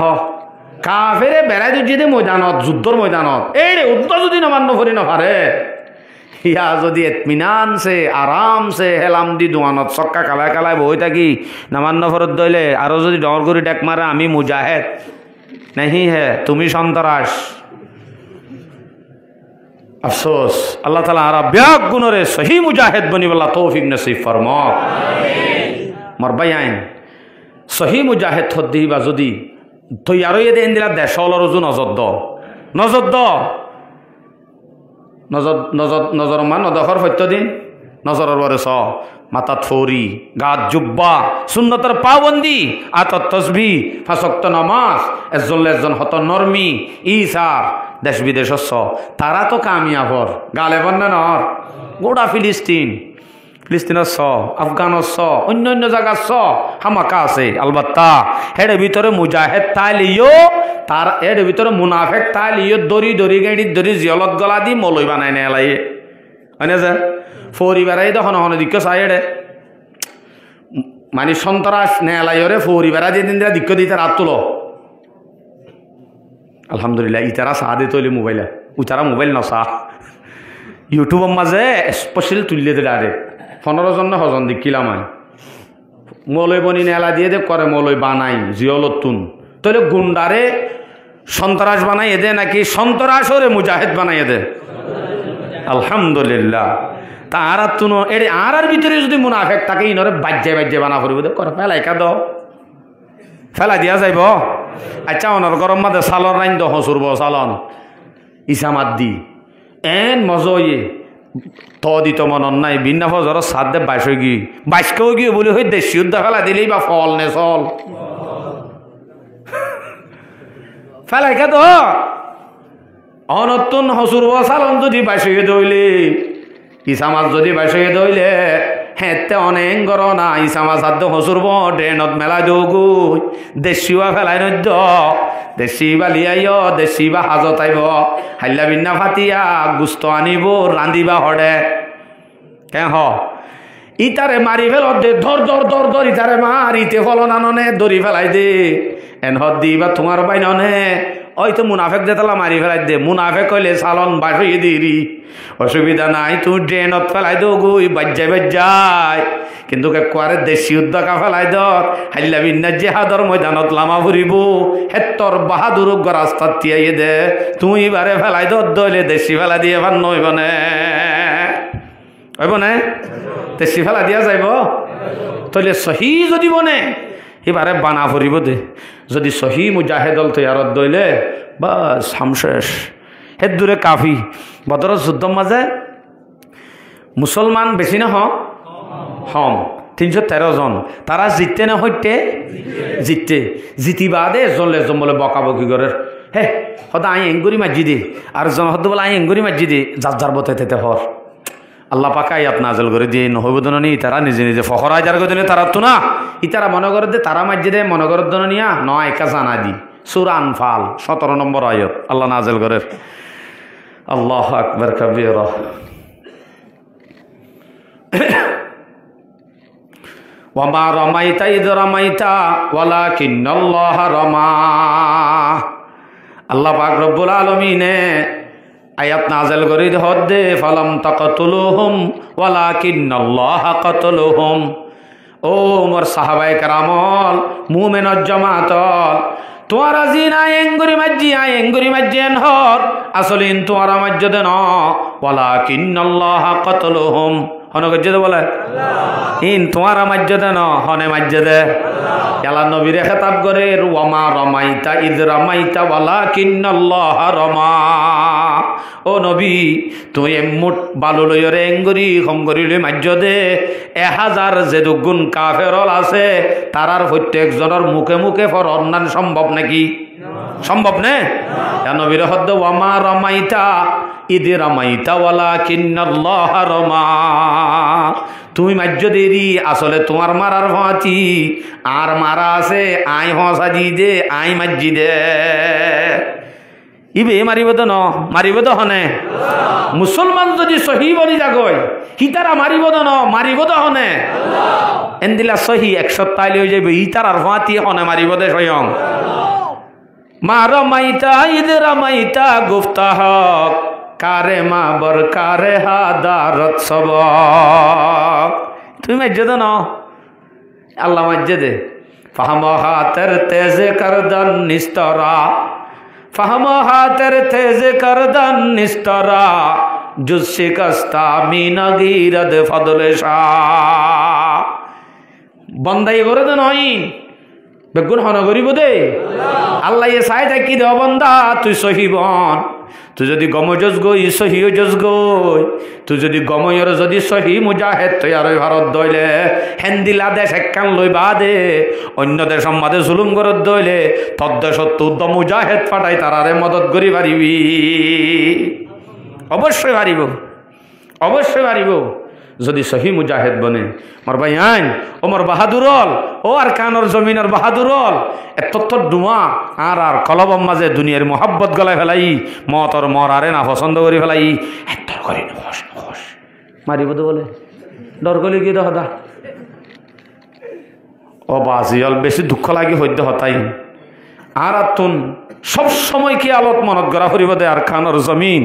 কাফেরে বেড়াই দিচ্ছে দে ময়দানত যুদ্ধর ময়দানত এই রে উদ্ধ যদি নমান্য করি না পারে ইয়া যদি এতমিনান সে আরাম সে হেলাম দি দোয়ানত চক্কা কালায় কালায় বই থাকি নামান্য ফরত দইলে আরো যদি ডর করি ডেক মারে আমি মুজাহেদ नहीं है তুমি সন্ত্রাস अफसोस अल्लाह ताला आरा ब्याग गुनरे सही मुजाहिद बनी वाला तौफीक नसीब फरमा मर बयान सही मुजाहिद थद्दी बा जदी तो यारो ये देन दिला देशल रजु नजर द नजर मान नदखर फत्य दिन नजरर बारे स माता थोरी गात जुब्बा सुन्नतर पाबंदी आतत तस्बी फासक्त नामाज एजन हत नरमी ईसार देश विदेश तारा तो कामयाबर गाले बन्ना नर गोड़ा फिलिस्तीन आफगान अन्य अन्य जगह हामाका आछे अलबत्ता हेडे भितरे मुजाहिद ताइलियो तार हेडे भितरे मुनाफिक ताइलियो दरी दरी गाड़ी दरी जियलत गला दी मौलवी बानाय ने लाइए हने जे फौरी बेড়াই তখন হন দিক্ষ সাইডে মানে সন্ত্রাস নেলাইরে ফৌরি বেড়া যেদিন দিরা দিক্ষ দিতে রাত তুলো আলহামদুলিল্লাহ ইতারা সাদে তৈলি মোবাইলে উতারা মোবাইল নসা ইউটিউবের মাঝে স্পেশাল তুললে দিলে আরে 15 জন হজন দিকিলাম আই মৌলই বনি নেলা দিয়ে দে করে মৌলই বানাই জিয়লতুন তাহলে গুন্ডারে সন্ত্রাস বানাই এদে নাকি সন্ত্রাসরে মুজাহিদ বানাই এদে আলহামদুলিল্লাহ তারা তুনো এর আর ভিতরে যদি মুনাফিক থাকে ইনরে বাজ্যে বানা করব কর ফেলাই কাদ ফেলা দিয়া যাইব আচ্ছা অনর গরম মাদে সালন রাইন দ হসুরব সালন ইসামাদ দি এন মজয়ে তো দিত মনন নাই বিনা ফজর সাদে 22 গি 22 কেও গিয়ে বলি হই দেশি উদ্দা ফেলা দিলেই বা ফল নে চল ফেলাই কাদ অনতুন হসুরব সালন যদি 22 দইলে ইসামাজ যদি বাসে দইলে হেতে অনেক গরনা ইসামাজ হাত হসুরব ড্রেনত মেলা দৌগু দেশিবা ফেলাই নদ্য দেশি বা লিয়াইয় দেশি বা হাজত আইব হাল্লা বিন্না ফাতিয়া গুস্ত আনিব রান্দিবা হড়ে কে হ ইতারে মারি ফেল দে ধর ধর ধর ধর ইতারে মারিতে ফলন আননে দড়ি ফেলাই দে এন হদ দিবা তোমার বাইননে ওই তো মুনাফেক যেতলা মারি ফেলাই দে মুনাফেক কইলে সালন বাসই দিরি অসুবিধা নাই তুই ড্রেনত ফেলাই দো গুই বাজ্যায় কিন্তু কুয়ারে দেশি উদ্যোগা ফেলাই দর হাল্লা বিন্না জেহাদর ময়দানত লামা ফুরিব হেত্তর বাহাদুর রাস্তা তিয়াইয়ে দে তুই বারে ফেলাই দর দইলে দেশি ফেলা দিয়ে এবার নইব নে দেশি ফেলা দিয়া যাইব তইলে সহি যদি বনে এবারে বানা ফুরিব দে যদি সহি মুজাহিদল তৈয়ারত দইলে বাস হামশেষ হের দূরে কাফি বদর যুদ্ধ মাঝে মুসলমান বেশি না হম 313 জন তারা জিততে না হইতে জিতিবা দে এজন এজন বলে বকাবকি করে হে হদা আই এঙ্গুরি মাজি দে আর জন হদ বলে আই এঙ্গুরি মাজি দে যার বতে হর আল্লাহ পাকা আয়াত নাযিল করে দিয়ে নহবদননি তারা নিজে নিজে ফখরায় যার গদনে তারা তো না ইতারা মনে করে দে তারা মাজি দে মনে করে দননিয়া নয় একা জানা দি সূরা আনফাল 17 নম্বর আয়াত আল্লাহ নাযিল করে আল্লাহু আকবার কবীরা ওয়ামা রামাইতা ইদ রামাইতা ওয়ালাকিন্নাল্লাহা রামা আল্লাহ পাক রব্বুল আলামিনে আয়াত নাযিল করে হদ্দে ফালাম তাকতুলুহুম ওয়ালাকিন্নাল্লাহা কাতালুহুম ও মোর সাহাবায়ে কেরামল মুমিনুল জামাতল তোরা জিন আয়েঙ্গুরি মাজ্জিয়েন হর আসলিন তোরা মাজ্জদে ন ওয়ালাকিন্নাল্লাহা কাতালুহুম হন গজ্জদে বলে ইন তোরা মাজ্জদে ন হনে মাজ্জদে আল্লাহ নবীর খেতাব করে ওয়ামা রামাইতা ইদ রামাইতা ওয়ালাকিন্নাল্লাহা রামা ও নবী তুই মুট বালু লয়রে এঙ্গুরি খমগরিলে মাজ্জদে 1000 যে দুগুণ কাফেরল আছে তারার প্রত্যেকজনের মুখে মুখে ফর অন্যান সম্ভব নাকি সম্ভব নে নবীর হদ্দ ওয়ামা রামাইতা ইদ রামাইতা ওয়ালাকিন্নাল্লাহ রামা। তুমি মাজ্য দেরি, আসলে তোমার মারার ভাঁতি আর মারা আছে আই হসাজি দে আই মাজ্জি দে। ইবে মারিব তো ন, মারিব তো হনে। মুসলমান যদি সহি বনি যাগয় হিতারা মারিব তো ন, মারিব তো হনে। এন্দিলা সহি 100 তাইলে হয়ে যাবে, ইতার আর ভাঁতি হনে মারিব দে স্বয়ং। মা রমাইতা ইদ রামাইতা গুফতা হক, কারে মা বর কারে হাদারত সবক। তুমি মাজ্জে দে ন, আল্লাহ মাজ্জে দে। ফাহম হাতের তেজে করদন নিস্তরা, ফাহম হাতের তেজে করদন নিস্তরা, জুজ শিকস্তা মিনা গিরদ ফদলে শাহ। বন্দাই করে দে নইন বেগুন হন করিব দে। আল্লাহ এ চাই থাকি দে বন্দা তুই সহি বন। তুই যদি গমজস গই সহিও জস গই, তুই যদি গময়র যদি সহি মুজাহেদ তৈয়ার ভারত দইলে হেন্দিলা দেশ একখান লই বাদে অন্য দেশ মাদে জুলুম করত দইলে তদ্দেশত তুদ্দ মুজাহেদ ফাটাই তারারে মদত করি পারিবি। অবশ্যই পারিব, অবশ্যই পারিব যদি সহি মুজাহিদ বনে। মোর ভাই আইন ও মোর বাহাদুরল, ও আর কানর জমিনের বাহাদুরল, এত ডুমা আর আর কলবম মাঝে দুনিয়ার মোহাব্বত গলায় ফেলাই মতর মর আরে না পছন্দ করি ফেলাই এত করি নহস নহস মারিব তো বলে ডর গলি কি দা ও বাজিয়াল বেশি দুঃখ লাগি হইতে হতাই। আর তুন সব সময় কি আলত মনত গড়া ফুরিব দে আর কানর জমিন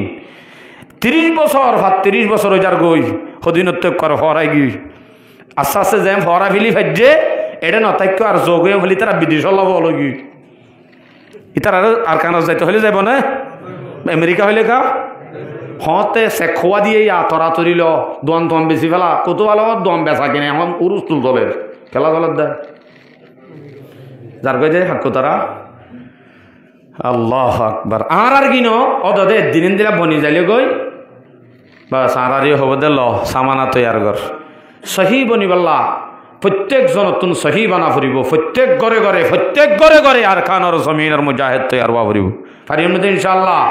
30 বছর 30 বছর ওই যার গই সদিনত কর হরাই গই আস্তে আস্তে যাই হরা ফেলি ফাইজে এটা নতাক্য আর যোগ হয়ে ফেলি তারা বিদেশ লব হলো গি ইতার আর কানত যাইতে হলে যাব না আমেরিকা হইলে কা হতে সে খোয়া দিয়ে তরা তরিল দোয়ান তোয়ান বেশি ফেলা কত ভালো দম বেচা কিনে এখন উরুস তুল তবে খেলা চলার দেয় যার কই যে হাক্কু তারা আল্লাহ আকবার। আর কিনো অদে দিন দিলা বনি যাইলে গই বাস আর হব দে ল সামানা তৈয়ার কর সহি বনিবাল্লা প্রত্যেকজন নতুন সহি বানা ফুরিব প্রত্যেক ঘরে ঘরে প্রত্যেক ঘরে ঘরে আর খানর জমিনের মুজাহিদ তৈয়ার বা ফুরিব পারিব না ইনশাআল্লাহ।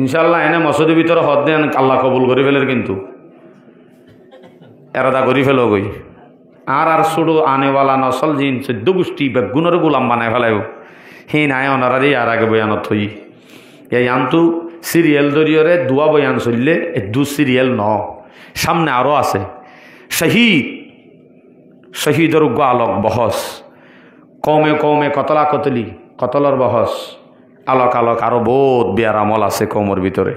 ইনশাআল্লাহ এনে মসজিদের ভিতরে হদ দেন আল্লাহ কবুল করে ফেলের কিন্তু এরাদা করি ফেল গই আর আর সুড়ো আনেওয়ালা নসল জিন 14 গোষ্ঠী বেগুনের গোলাম বানায় ফেলাইব হে নাই ওনারারই আর আগে বয়ানত থই এই আনতু সিরিয়াল দরিয়রে দুয়া বয়ান চললে দু সিরিয়াল ন সামনে আরও আছে শহীদ শহীদের আলোক বহস কমে কমে কতলা কতলি কতলর বহস আলোক আলোক আরো বহুত বিয়ার আমল আছে কমর ভিতরে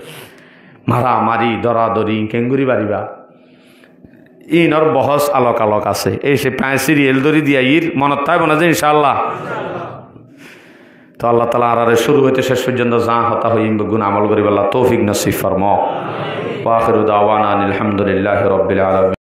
মারামারি দরাদরি কেঙ্গুরি বাড়িবা ইনর বহস আলোক আলোক আছে এই সে 5 সিরিয়াল দরি দিয়া ইর মনত থাকবে না যে ইনশাআল্লাহ। তো আল্লাহ তাআলা আর শুরু হইতে শেষ পর্যন্ত যা হতা হই গুণ আমল করি আল্লাহ তৌফিক নসিব ফরমাও। ওয়া আখিরু দাওয়ানা আলহামদুলিল্লাহি রাব্বিল আলামিন।